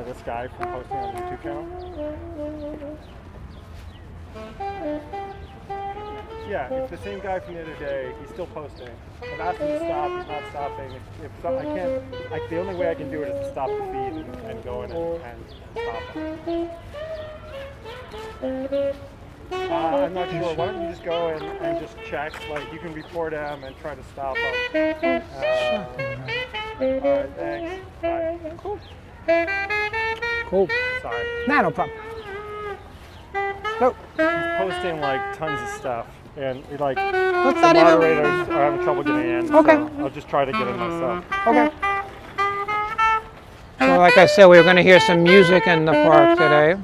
this guy from posting on the YouTube channel? Yeah, it's the same guy from the other day. He's still posting. I've asked him to stop. He's not stopping. I can't. The only way I can do it is to stop the feed and go in and stop him. I'm not sure. Why don't you just go and just check? You can report him and try to stop him. Alright, thanks. Bye. Cool. Sorry. Nah, no problem. Nope. He's posting tons of stuff, and the not even... moderators are having trouble getting in. Okay. So I'll just try to get in myself. Okay. So like I said, we're going to hear some music in the park today.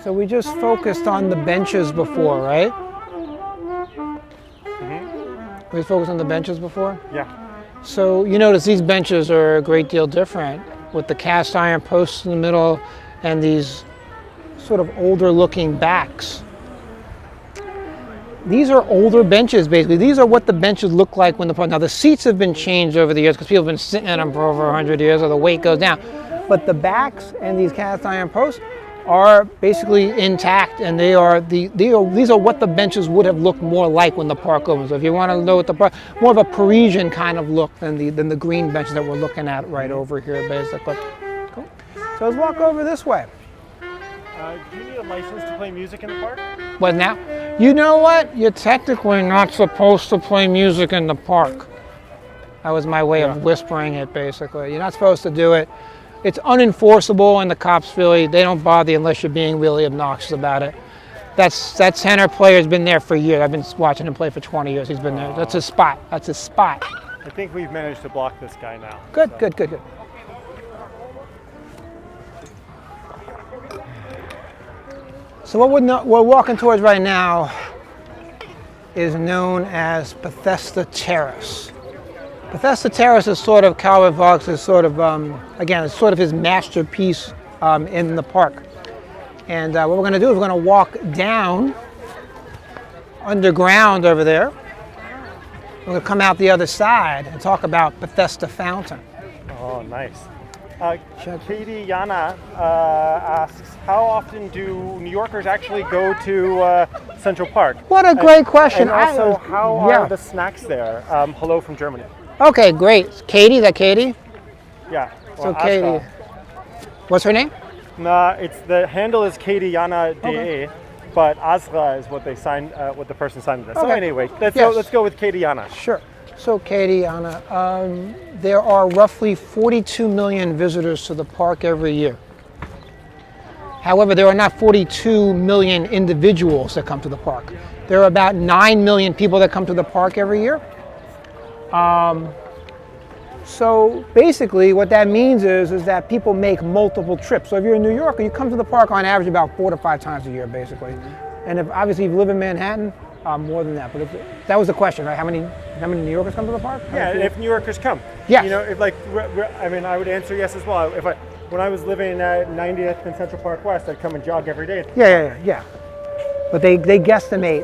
So we just focused on the benches before, right? We focused on the benches before? Yeah. So you notice these benches are a great deal different with the cast iron posts in the middle and these sort of older looking backs. These are older benches, basically. These are what the benches look like when the park. Now the seats have been changed over the years because people have been sitting in them for over 100 years, or the weight goes down. But the backs and these cast iron posts are basically intact, and these are what the benches would have looked more like when the park opens. So if you want to know what the park, more of a Parisian kind of look than the green benches that we're looking at right over here, basically. Cool. So let's walk over this way. Do you need a license to play music in the park? What now? You know what? You're technically not supposed to play music in the park. That was my way of whispering it, basically. You're not supposed to do it. It's unenforceable, and the cops they don't bother you unless you're being really obnoxious about it. That tenor player's been there for years. I've been watching him play for 20 years. He's been there. That's his spot. That's his spot. I think we've managed to block this guy now. Good, so. good. So what we're walking towards right now is known as Bethesda Terrace. Bethesda Terrace is sort of Calvin Fox's sort of, again, it's sort of his masterpiece in the park. And what we're going to do is we're going to walk down underground over there. We're going to come out the other side and talk about Bethesda Fountain. Oh, nice. Katie Yana asks, how often do New Yorkers actually go to Central Park? What a great question. And also, how are the snacks there? Hello from Germany. Okay, great. Katie, is that Katie? Yeah. So Katie, what's her name? No, the handle is Katie Yana DE, but Azra is what they signed, what the person signed this. So anyway, let's go with Katie Yana. Sure. So Katie Yana, there are roughly 42 million visitors to the park every year. However, there are not 42 million individuals that come to the park. There are about 9 million people that come to the park every year. So basically what that means is that people make multiple trips. So if you're a New Yorker, you come to the park on average about 4 to 5 times a year, basically. And if you live in Manhattan, more than that. But that was the question, right? How many New Yorkers come to the park? Yeah, if New Yorkers come. Yeah. You know, if I would answer yes as well. When I was living at 90th and Central Park West, I'd come and jog every day. Yeah. But they guesstimate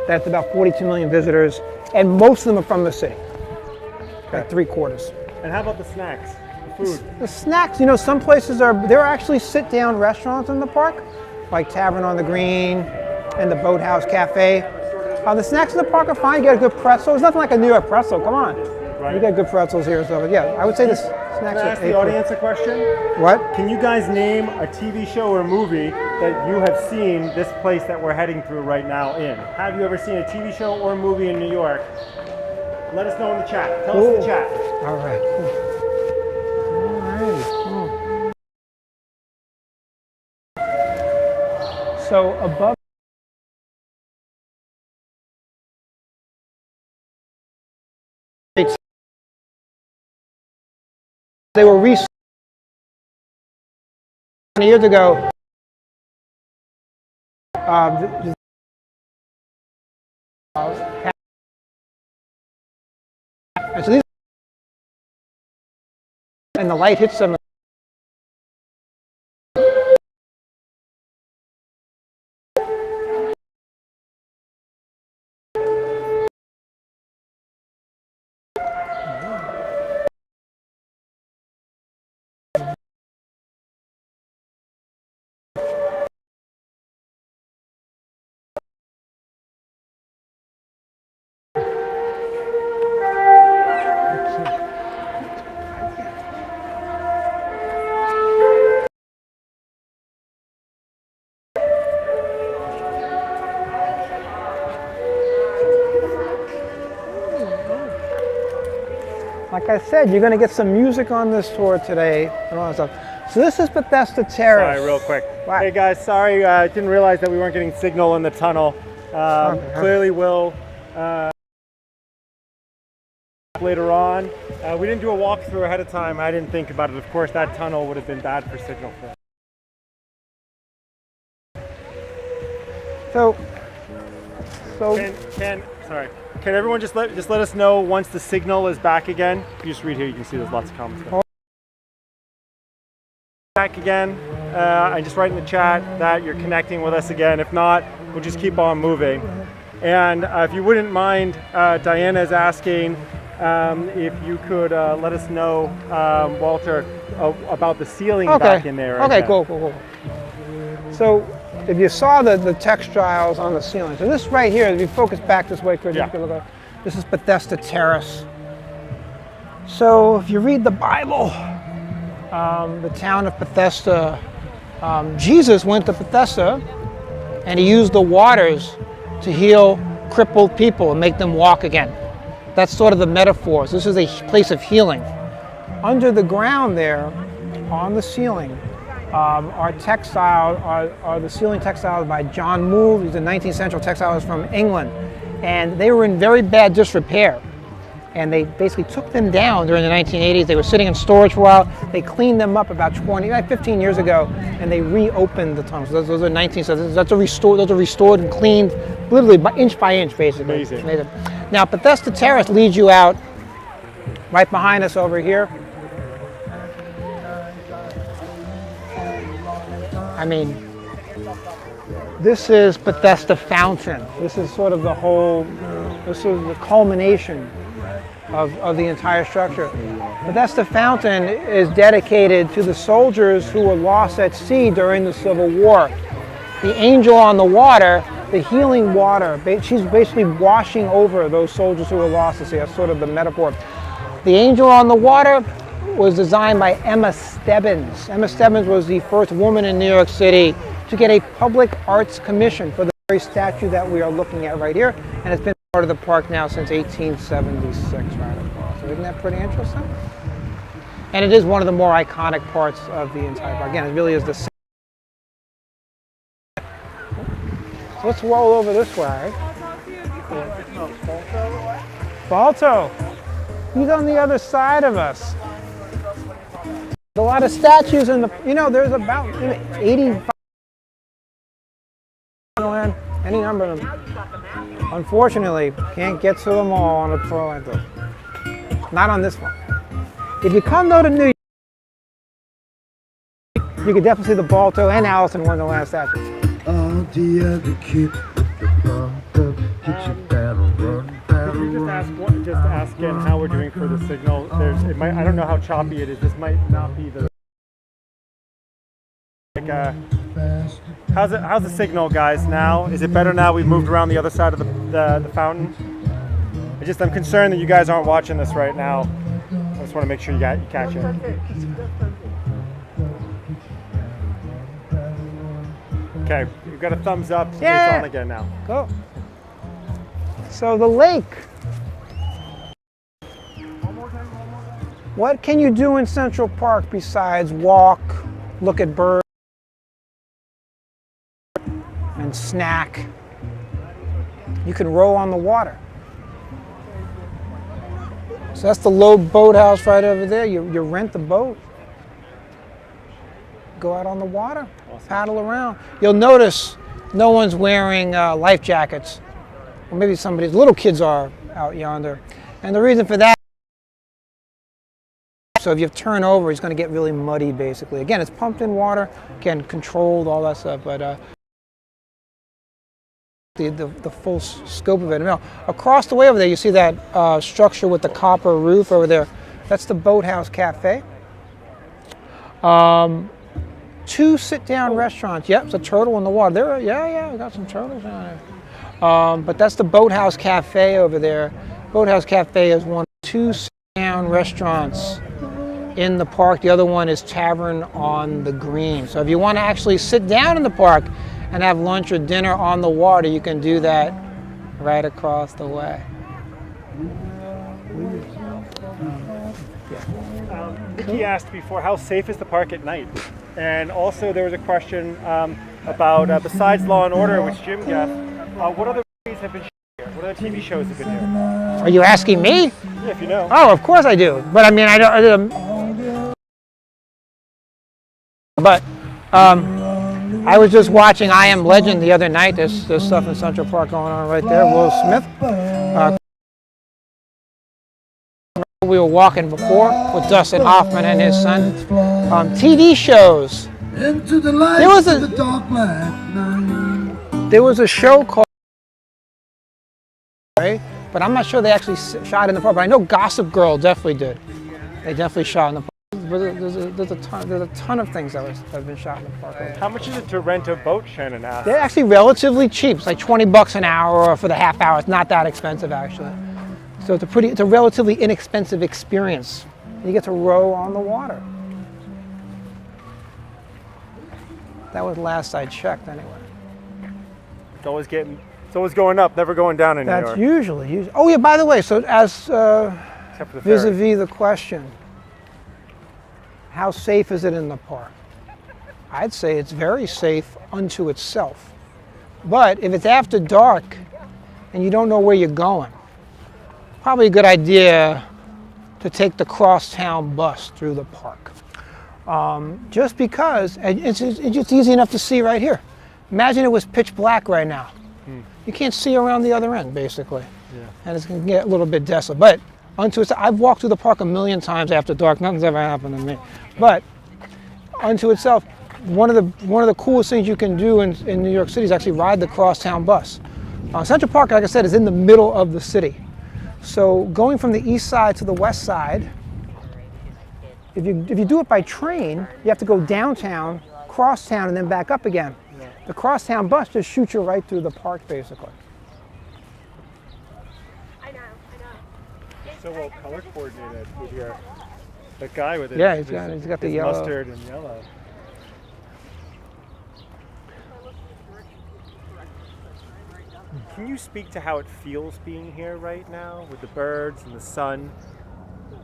that it's about 42 million visitors, and most of them are from the city. Like 3/4. And how about the snacks, the food? The snacks, some places there are actually sit-down restaurants in the park, like Tavern on the Green and the Boathouse Cafe. The snacks in the park are fine. You get a good pretzel. It's nothing like a New York pretzel. Come on. Right. You get good pretzels here. So yeah, I would say the snacks Can I are ask the audience a question? What? Can you guys name a TV show or movie that you have seen this place that we're heading through right now in? Have you ever seen a TV show or movie in New York? Let us know in the chat. Tell us in the chat. All right. All right. So above. They were 20 years ago. And so these, and the light hits them. Like I said, you're going to get some music on this tour today and all that stuff. So this is Bethesda Terrace. Sorry, real quick. Wow. Hey guys, sorry, I didn't realize that we weren't getting signal in the tunnel. Clearly will later on. We didn't do a walkthrough ahead of time. I didn't think about it. Of course, that tunnel would have been bad for signal flow. So Can everyone just let us know once the signal is back again? If you just read here, you can see there's lots of comments there. Back again, and just write in the chat that you're connecting with us again. If not, we'll just keep on moving. And if you wouldn't mind, Diana is asking if you could let us know, Walter, about the ceiling back in there. Okay, cool. So if you saw the textiles on the ceiling, so this right here, if you focus back this way, this is Bethesda Terrace. So if you read the Bible, the town of Bethesda, Jesus went to Bethesda and he used the waters to heal crippled people and make them walk again. That's sort of the metaphors. This is a place of healing. Under the ground there, on the ceiling, are the ceiling textiles by John Mould. He's a 19th century textilist from England. And they were in very bad disrepair. And they basically took them down during the 1980s. They were sitting in storage for a while. They cleaned them up about 15 years ago, and they reopened the tunnels. Those are 19th. So those are restored and cleaned, literally inch by inch, basically. Amazing. Now, Bethesda Terrace leads you out right behind us over here. I mean, this is Bethesda Fountain. This is sort of this is the culmination of the entire structure. Bethesda Fountain is dedicated to the soldiers who were lost at sea during the Civil War. The angel on the water, the healing water, she's basically washing over those soldiers who were lost at sea. That's sort of the metaphor. The angel on the water was designed by Emma Stebbins. Emma Stebbins was the first woman in New York City to get a public arts commission for the very statue that we are looking at right here, and it's been part of the park now since 1876, right across. So isn't that pretty interesting? And it is one of the more iconic parts of the entire park. Again, it really is the same. So let's roll over this way. Balto, he's on the other side of us. A lot of statues in the, there's about 85, any number of them. Unfortunately, can't get to them all on a pro tour. Not on this one. If you come though to New York, you can definitely see the Balto and Alice in Wonderland statues. Could you just ask again how we're doing for the signal? I don't know how choppy it is. This might not be the. How's the signal, guys? Now, is it better now? We've moved around the other side of the fountain. I'm concerned that you guys aren't watching this right now. I just want to make sure you catch it. Okay, you've got a thumbs up. So yeah. It's on again now. Cool. So the lake. What can you do in Central Park besides walk, look at birds, and snack? You can row on the water. So that's the Loeb Boathouse right over there. You rent the boat, go out on the water, paddle around. You'll notice no one's wearing life jackets. Or maybe little kids are out yonder. And the reason for that, so if you turn over, it's going to get really muddy, basically. Again, it's pumped in water, again, controlled, all that stuff, but the full scope of it. Now, across the way over there, you see that structure with the copper roof over there. That's the Boathouse Cafe. 2 sit-down restaurants. Yep, it's a turtle in the water. There, yeah, we got some turtles down there. But that's the Boathouse Cafe over there. Boathouse Cafe is one of 2 sit-down restaurants in the park. The other one is Tavern on the Green. So if you want to actually sit down in the park and have lunch or dinner on the water, you can do that right across the way. Nikki asked before, how safe is the park at night? And also there was a question about, besides Law and Order, which Jim guessed, what other movies have been shown here? What other TV shows have been here? Are you asking me? Yeah, if you know. Oh, of course I do. But I mean, I don't. But I was just watching I Am Legend the other night. There's stuff in Central Park going on right there. Will Smith. We were walking before with Dustin Hoffman and his son. TV shows. There was a show called, right? But I'm not sure they actually shot in the park. But I know Gossip Girl definitely did. They definitely shot in the park. But there's a ton of things that have been shot in the park. How much is it to rent a boat, Shannon asked? They're actually relatively cheap. It's like $20 an hour for the half hour. It's not that expensive actually. So it's a relatively inexpensive experience. You get to row on the water. That was last I checked anyway. It's always going up, never going down in New York. That's usually. Oh yeah, by the way, so as vis-a-vis the question, how safe is it in the park? I'd say it's very safe unto itself. But if it's after dark and you don't know where you're going, probably a good idea to take the crosstown bus through the park. Just because it's easy enough to see right here. Imagine it was pitch black right now. You can't see around the other end, basically. Yeah. And it's going to get a little bit desolate. But unto itself, I've walked through the park a million times after dark. Nothing's ever happened to me. But unto itself, one of the coolest things you can do in New York City is actually ride the crosstown bus. Central Park, like I said, is in the middle of the city. So going from the east side to the west side, if you do it by train, you have to go downtown, cross town, and then back up again. Yeah. The crosstown bus just shoots you right through the park, basically. I know. So well color coordinated with your the guy with it. Yeah, he's got the yellow. Mustard and yellow. Can you speak to how it feels being here right now with the birds and the sun?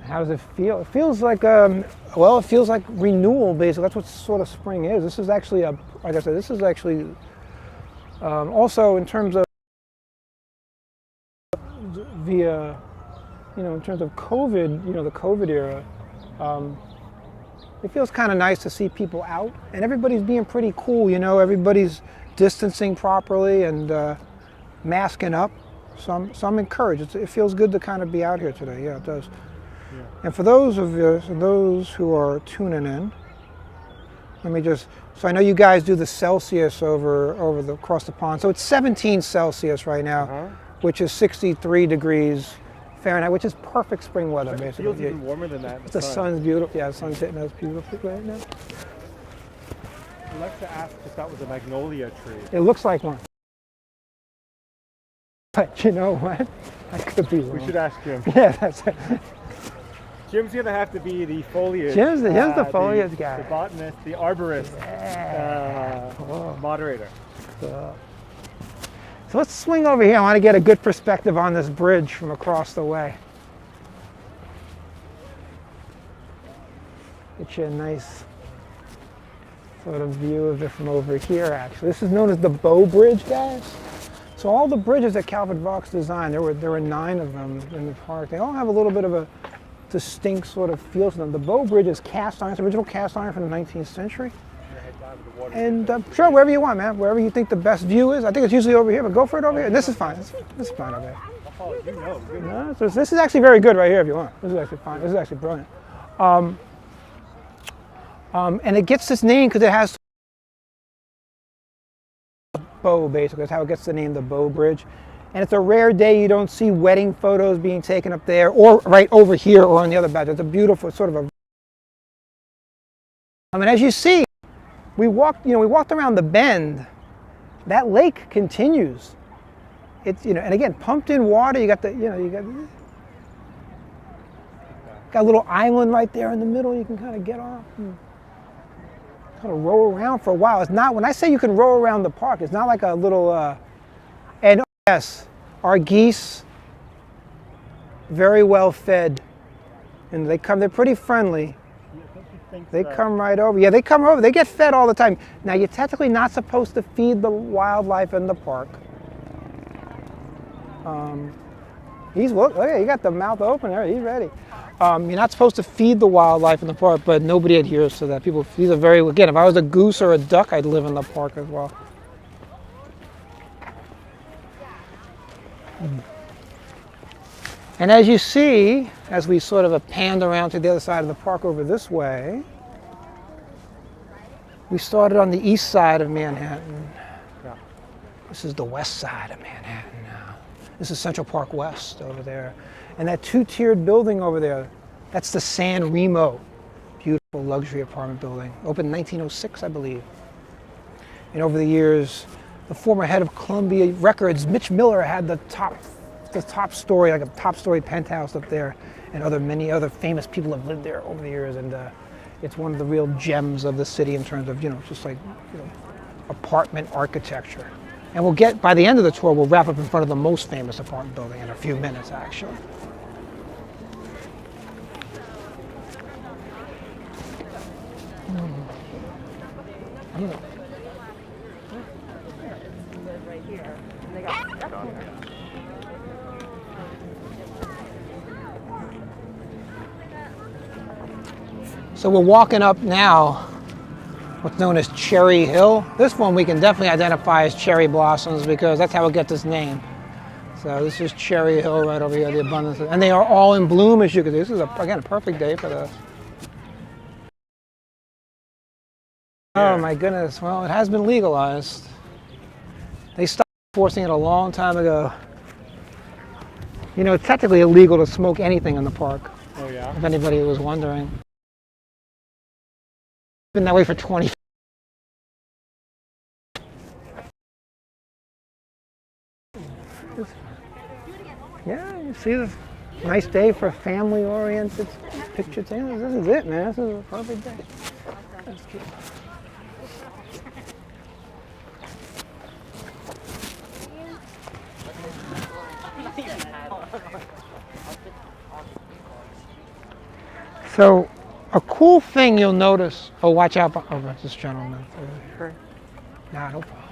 How does it feel? It feels like, well, it feels like renewal, basically. That's what sort of spring is. This is actually like I said, this is actually, also in terms of in terms of COVID, the COVID era, it feels kind of nice to see people out, and everybody's being pretty cool, everybody's distancing properly and masking up. So I'm encouraged. It feels good to kind of be out here today. Yeah, it does. Yeah. And for those who are tuning in, let me just, so I know you guys do the Celsius across the pond. So it's 17 Celsius right now, which is 63 degrees Fahrenheit, which is perfect spring weather, basically. It feels even warmer than that in the sun's beautiful. Yeah, the sun's hitting us beautifully right now. Alexa asked if that was a magnolia tree. It looks like one. But you know what? I could be wrong. We should ask Jim. Yeah, that's it. Jim's going to have to be the foliage. Jim's the foliage guy. The botanist, the arborist, moderator. So let's swing over here. I want to get a good perspective on this bridge from across the way. Get you a nice sort of view of it from over here, actually. This is known as the Bow Bridge, guys. So all the bridges that Calvert Vaux designed, there were 9 of them in the park. They all have a little bit of a distinct sort of feel to them. The Bow Bridge is cast iron, it's original cast iron from the 19th century. And sure, wherever you want, man. Wherever you think the best view is. I think it's usually over here, but go for it over here. And this is fine. This is fine over here. No, so this is actually very good right here if you want. This is actually fine. This is actually brilliant. And it gets this name because it has bow, basically. That's how it gets the name, the Bow Bridge. And it's a rare day you don't see wedding photos being taken up there or right over here or on the other badge. It's a beautiful sort of a... And as you see, we walked around the bend. That lake continues. It's, and again, pumped in water. You got the, got a little island right there in the middle. You can kind of get off and kind of row around for a while. It's not, when I say you can row around the park, it's not like a little, and yes, our geese, very well fed, and they're pretty friendly. They come right over. Yeah, they come over. They get fed all the time. Now, you're technically not supposed to feed the wildlife in the park. Look, he got the mouth open there. He's ready. You're not supposed to feed the wildlife in the park, but nobody adheres to that. People, these are very, again, if I was a goose or a duck, I'd live in the park as well. And as you see, as we sort of panned around to the other side of the park over this way, we started on the east side of Manhattan. Yeah. This is the west side of Manhattan now. This is Central Park West over there. And that two-tiered building over there, that's the San Remo, beautiful luxury apartment building. Opened in 1906, I believe. And over the years, the former head of Columbia Records, Mitch Miller, had the top story, like a top story penthouse up there, and many other famous people have lived there over the years. And it's one of the real gems of the city in terms of, just like, apartment architecture. And we'll get, by the end of the tour, we'll wrap up in front of the most famous apartment building in a few minutes, actually. So we're walking up now what's known as Cherry Hill. This one we can definitely identify as cherry blossoms because that's how it gets its name. So this is Cherry Hill right over here, the abundance. And they are all in bloom, as you can see. This is, again, a perfect day for this. Oh my goodness, well, it has been legalized. They stopped enforcing it a long time ago. It's technically illegal to smoke anything in the park. Oh yeah? If anybody was wondering. Been that way for 20. Yeah, you see this nice day for family-oriented picture taking. This is it, man. This is a perfect day. That's cute. So, a cool thing you'll notice. Oh, watch out! Oh, this gentleman. Nah, no problem.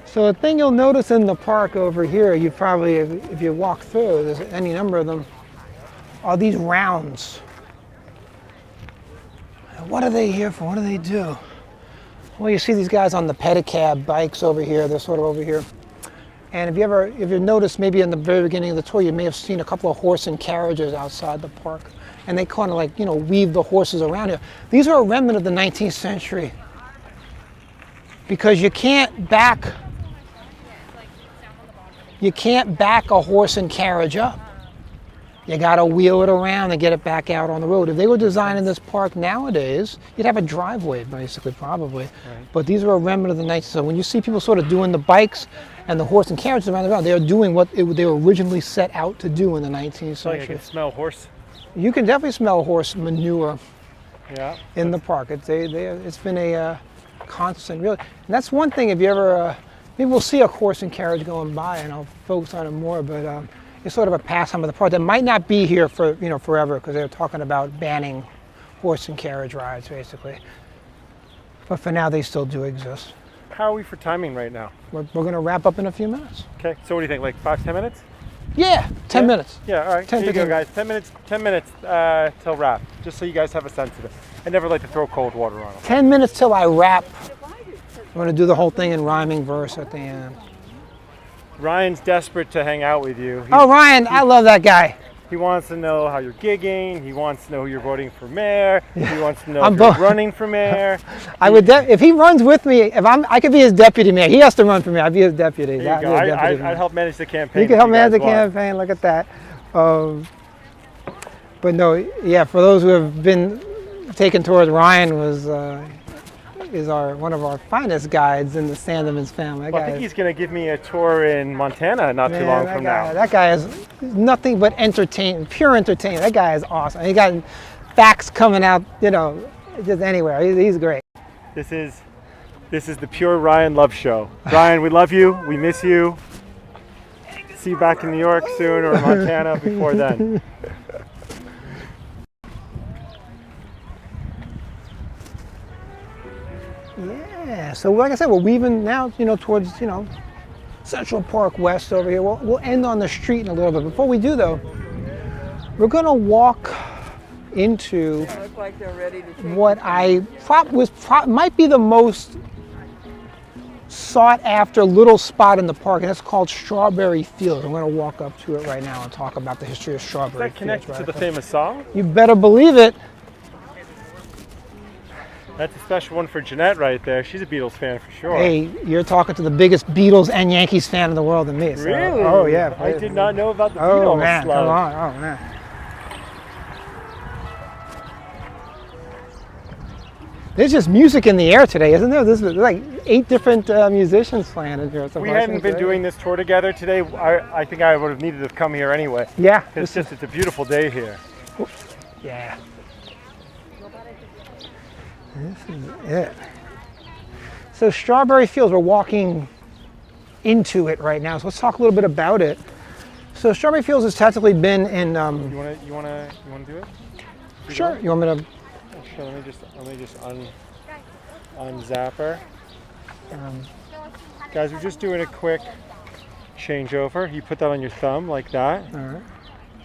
So a thing you'll notice in the park over here, you probably, if you walk through, there's any number of them, are these rounds. What are they here for? What do they do? Well, you see these guys on the pedicab bikes over here. They're sort of over here. And if you noticed, maybe in the very beginning of the tour, you may have seen a couple of horse and carriages outside the park. And they kind of like, weave the horses around here. These are a remnant of the 19th century. Because you can't back a horse and carriage up. You gotta wheel it around and get it back out on the road. If they were designing this park nowadays, you'd have a driveway, basically, probably. Right. But these are a remnant of the 19th. So when you see people sort of doing the bikes and the horse and carriages around the ground, they are doing what they were originally set out to do in the 19th century. Like I can smell horse. You can definitely smell horse manure. Yeah. In the park. It's been a constant, really. And that's one thing. If you ever, maybe we'll see a horse and carriage going by, and I'll focus on it more. But it's sort of a pastime of the park that might not be here for forever, because they're talking about banning horse and carriage rides, basically. But for now, they still do exist. How are we for timing right now? We're going to wrap up in a few minutes. Okay. So what do you think? Like 5-10 minutes? Yeah, 10 minutes. Yeah. All right. 10, Here you go, guys. 10 minutes. 10 minutes till wrap. Just so you guys have a sense of it. I never like to throw cold water on them. 10 minutes till I wrap. I'm going to do the whole thing in rhyming verse at the end. Ryan's desperate to hang out with you. Ryan, I love that guy. He wants to know how you're gigging. He wants to know who you're voting for mayor. Yeah. He wants to know if you're running for mayor. If he runs with me, I could be his deputy mayor. He has to run for me. I'd be his deputy. There you go. I'd help manage the campaign. You can help manage the campaign. Look at that. But no, yeah. For those who have been taken tours, Ryan is one of our finest guides in the SANDEMANs family. Well, I think he's going to give me a tour in Montana not too long from now. That guy is nothing but pure entertainment. That guy is awesome. He got facts coming out, just anywhere. He's great. This is the pure Ryan Love Show. Ryan, we love you. We miss you. See you back in New York soon, or Montana before then. Yeah, so like I said, we're weaving now, towards, Central Park West over here. We'll end on the street in a little bit. Before we do, though, we're going to walk into Look like they're ready to take what I might be the most sought after little spot in the park, and it's called Strawberry Fields. I'm going to walk up to it right now and talk about the history of Strawberry Is that connected Fields. to the famous song? You better believe it. That's a special one for Jeanette right there. She's a Beatles fan for sure. Hey, you're talking to the biggest Beatles and Yankees fan in the world than me. So, Really? Oh, yeah. I did not know about the Oh, Beatles. man. love. Come on. Oh, man. There's just music in the air today, isn't there? There's like 8 different musicians playing in here. We hadn't been doing this tour together today. I think I would have needed to come here anyway. Yeah. It's a beautiful day here. Yeah. This is it. So Strawberry Fields, we're walking into it right now. So let's talk a little bit about it. So Strawberry Fields has technically been in. You wanna do it? Sure. You want me to? Sure. Let me just unzap her. Guys, we're just doing a quick changeover. You put that on your thumb like that, All right.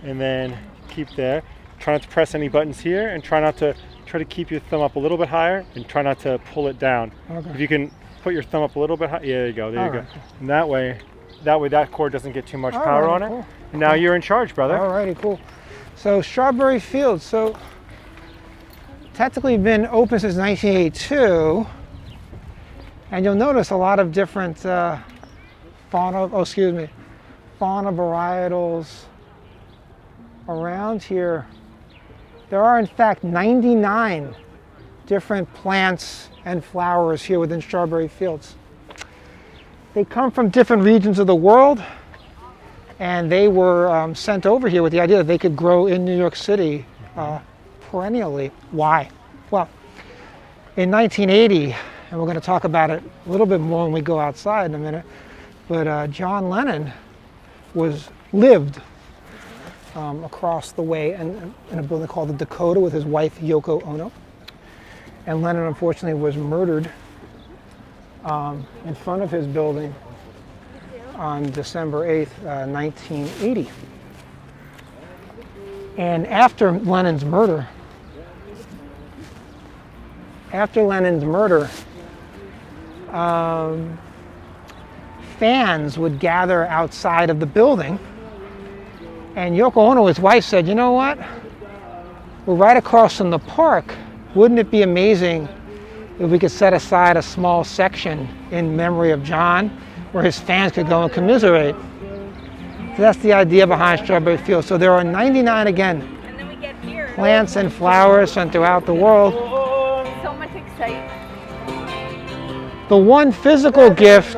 and then keep there. Try not to press any buttons here, and try to keep your thumb up a little bit higher, and try not to pull it down. Okay. If you can put your thumb up a little bit higher, yeah, there you go. There you go. Right. And that way that cord doesn't get too much power right, on it. cool. And now you're in charge, brother. Alrighty, cool. So Strawberry Fields, so technically been open since 1982, and you'll notice a lot of different fauna varietals around here. There are in fact 99 different plants and flowers here within Strawberry Fields. They come from different regions of the world, and they were sent over here with the idea that they could grow in New York City perennially. Why? Well, in 1980, and we're going to talk about it a little bit more when we go outside in a minute, but John Lennon lived across the way in a building called the Dakota with his wife Yoko Ono. And Lennon unfortunately was murdered in front of his building on December 8th, 1980. And after Lennon's murder, fans would gather outside of the building, and Yoko Ono, his wife, said, "You know what? We're right across from the park. Wouldn't it be amazing if we could set aside a small section in memory of John where his fans could go and commiserate?" So that's the idea behind Strawberry Fields. So there are 99, again, And then we get here. plants and flowers from throughout the world. So much excitement. The one physical gift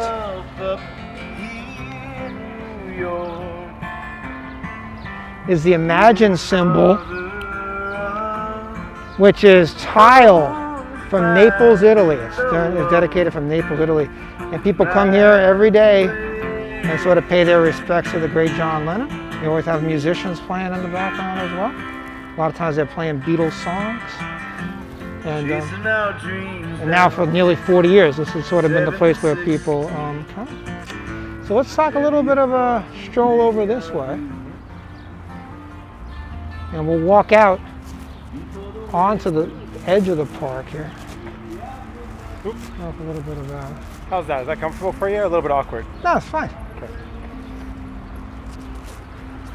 is the Imagine symbol, which is tile from Naples, Italy. It's dedicated from Naples, Italy. And people come here every day and sort of pay their respects to the great John Lennon. You always have musicians playing in the background as well. A lot of times they're playing Beatles songs. And now for nearly 40 years, this has sort of been the place where people come. So let's talk a little bit of a stroll over this way. And we'll walk out onto the edge of the park here. Oops. Talk a little bit about it. How's that? Is that comfortable for you? Or a little bit awkward? No, it's fine. Okay.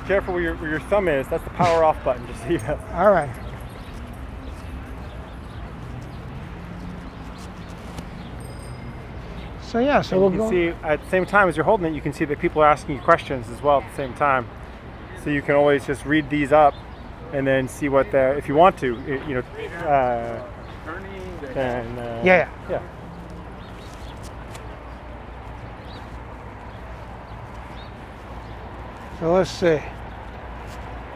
Careful where your thumb is. That's the power off button. Just so you know. All right. So yeah, so You can see at the same time as you're holding it, you can see that people are asking you questions as well at the same time. So you can always just read these up and then see what they're, if you want to, Yeah. So let's see.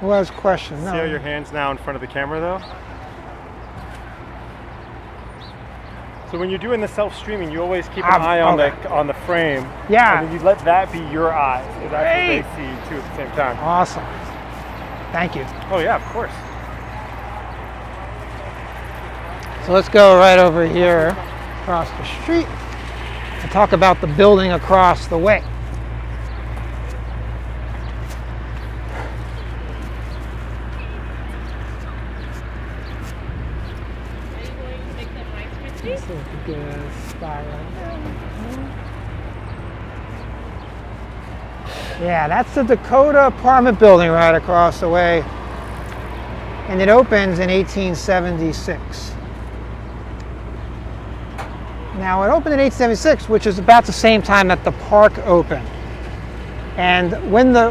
Who has questions? See how your hand's now in front of the camera though? So when you're doing the self-streaming, you always keep an eye on the frame. Yeah. And then you let that be your eyes, because that's what they see too at the same time. Awesome. Thank you. Oh yeah, of course. So let's go right over here across the street and talk about the building across the way. Let's see if we get a spot right there. Yeah, that's the Dakota apartment building right across the way. And it opens in 1876. Now it opened in 1876, which is about the same time that the park opened. And when the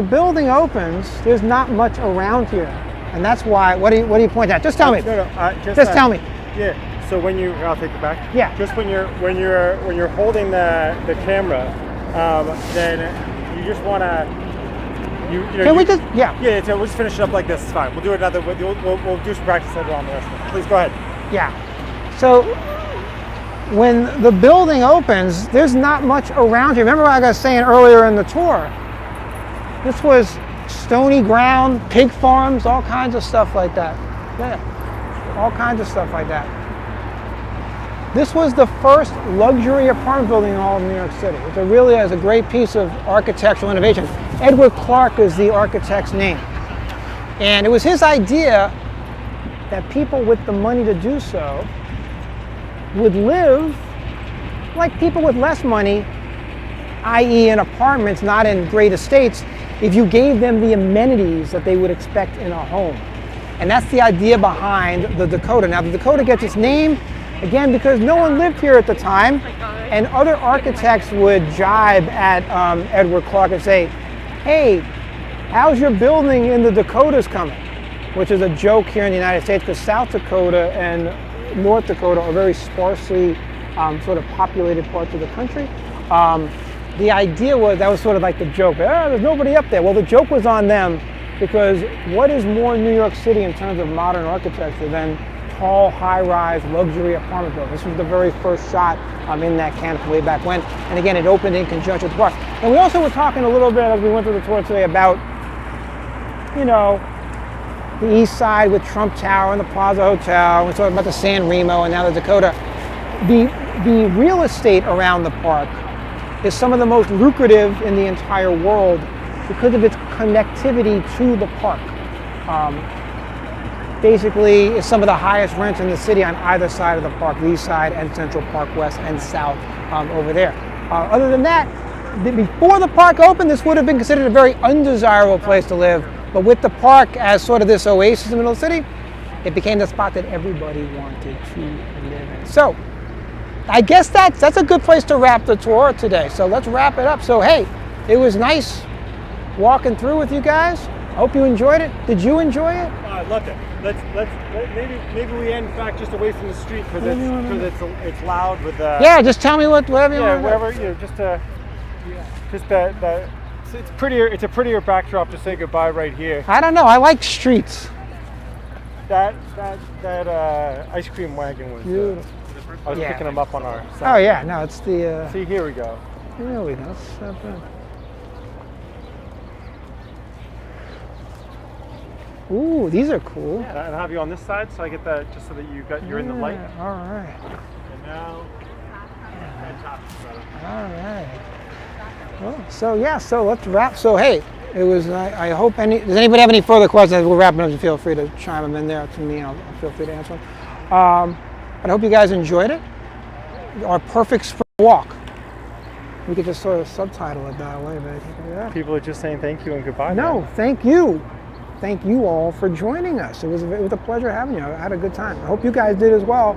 building opens, there's not much around here, and that's why. What do you point at? Just tell me. No, just tell me. Yeah. So when you, I'll take it back. Yeah. Just when you're holding the camera, then you just want to. Can we just? Yeah. Yeah. So we'll just finish it up like this. It's fine. We'll do another. We'll do some practice later on the rest of it. Please go ahead. Yeah. So when the building opens, there's not much around here. Remember what I was saying earlier in the tour? This was stony ground, pig farms, all kinds of stuff like that. Yeah, all kinds of stuff like that. This was the first luxury apartment building in all of New York City. It really is a great piece of architectural innovation. Edward Clark is the architect's name. And it was his idea that people with the money to do so would live like people with less money, i.e. in apartments, not in great estates, if you gave them the amenities that they would expect in a home. And that's the idea behind the Dakota. Now the Dakota gets its name, again, because no one lived here at the time, and other architects would jibe at Edward Clark and say, hey, how's your building in the Dakotas coming? Which is a joke here in the United States, because South Dakota and North Dakota are very sparsely sort of populated parts of the country. The idea was, that was sort of like the joke, there's nobody up there. Well, the joke was on them, because what is more New York City in terms of modern architecture than tall, high-rise, luxury apartment buildings? This was the very first shot in that campus way back when. And again, it opened in conjunction with the park. And we also were talking a little bit as we went through the tour today about, the East Side with Trump Tower and the Plaza Hotel. We're talking about the San Remo and now the Dakota. The real estate around the park is some of the most lucrative in the entire world because of its connectivity to the park. Basically, it's some of the highest rents in the city on either side of the park, the East Side and Central Park West and South over there. Other than that, before the park opened, this would have been considered a very undesirable place to live. But with the park as sort of this oasis in the middle of the city, it became the spot that everybody wanted to live in. So, I guess that's a good place to wrap the tour today. So let's wrap it up. So hey, it was nice walking through with you guys. I hope you enjoyed it. Did you enjoy it? I loved it. Maybe we end back just away from the street because it's loud with the. Yeah, just tell me whatever you want. Yeah, whatever. Just that. It's prettier. It's a prettier backdrop to say goodbye right here. I don't know. I like streets. That ice cream wagon was beautiful. I was picking them up on our side. Oh yeah, no, it's the. See, here we go. There we go. That's not bad. Ooh, these are cool. Yeah, and I have you on this side, so I get that just so that you're in the light. All right. And now, all right. Well, so let's wrap. So hey, it was. I hope does anybody have any further questions? We're wrapping up. Feel free to chime them in there to me, and I'll feel free to answer them. But I hope you guys enjoyed it. Our perfect spring walk. We could just sort of subtitle it that way, but yeah. People are just saying thank you and goodbye. No, thank you. Thank you all for joining us. It was a pleasure having you. I had a good time. I hope you guys did as well.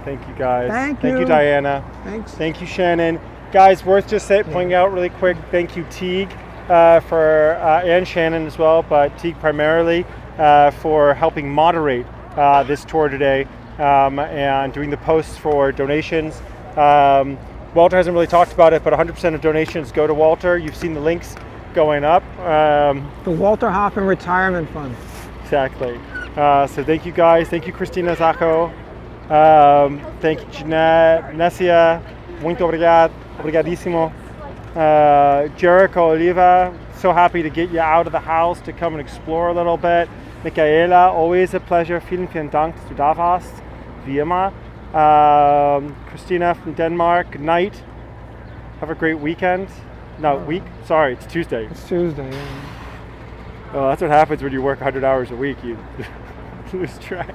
Thank you, guys. Thank you, Diana. Thanks. Thank you, Shannon. Guys, worth just pointing out really quick. Thank you, Teague, and Shannon as well, but Teague primarily for helping moderate this tour today and doing the posts for donations. Walther hasn't really talked about it, but 100% of donations go to Walther. You've seen the links going up. The Walther Hoffman Retirement Fund. Exactly. So thank you guys. Thank you, Christina Zacco. Thank you, Jeanette, Nessia. Muito obrigado. Obrigadísimo. Jericho Oliva, so happy to get you out of the house to come and explore a little bit. Michaela, always a pleasure. Vielen, vielen Dank, dass du da warst. Wie immer. Christina from Denmark, good night. Have a great weekend. No, week? Sorry, it's Tuesday. It's Tuesday, Well, that's what happens when you work 100 hours a week. You lose track.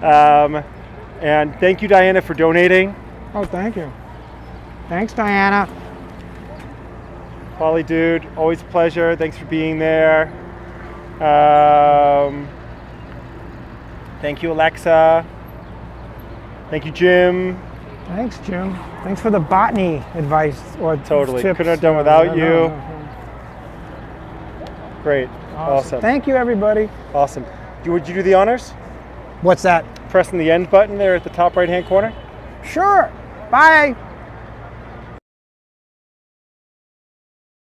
And thank you, Diana, for donating. Oh, thank you. Thanks, Diana. Polly, dude, always a pleasure. Thanks for being there. Thank you, Alexa. Thank you, Jim. Thanks, Jim. Thanks for the botany advice or Totally. tips. Couldn't have done without you. No. Great. Awesome. Thank you, everybody. Awesome. Would you do the honors? What's that? Pressing the end button there at the top right-hand corner. Sure. Bye.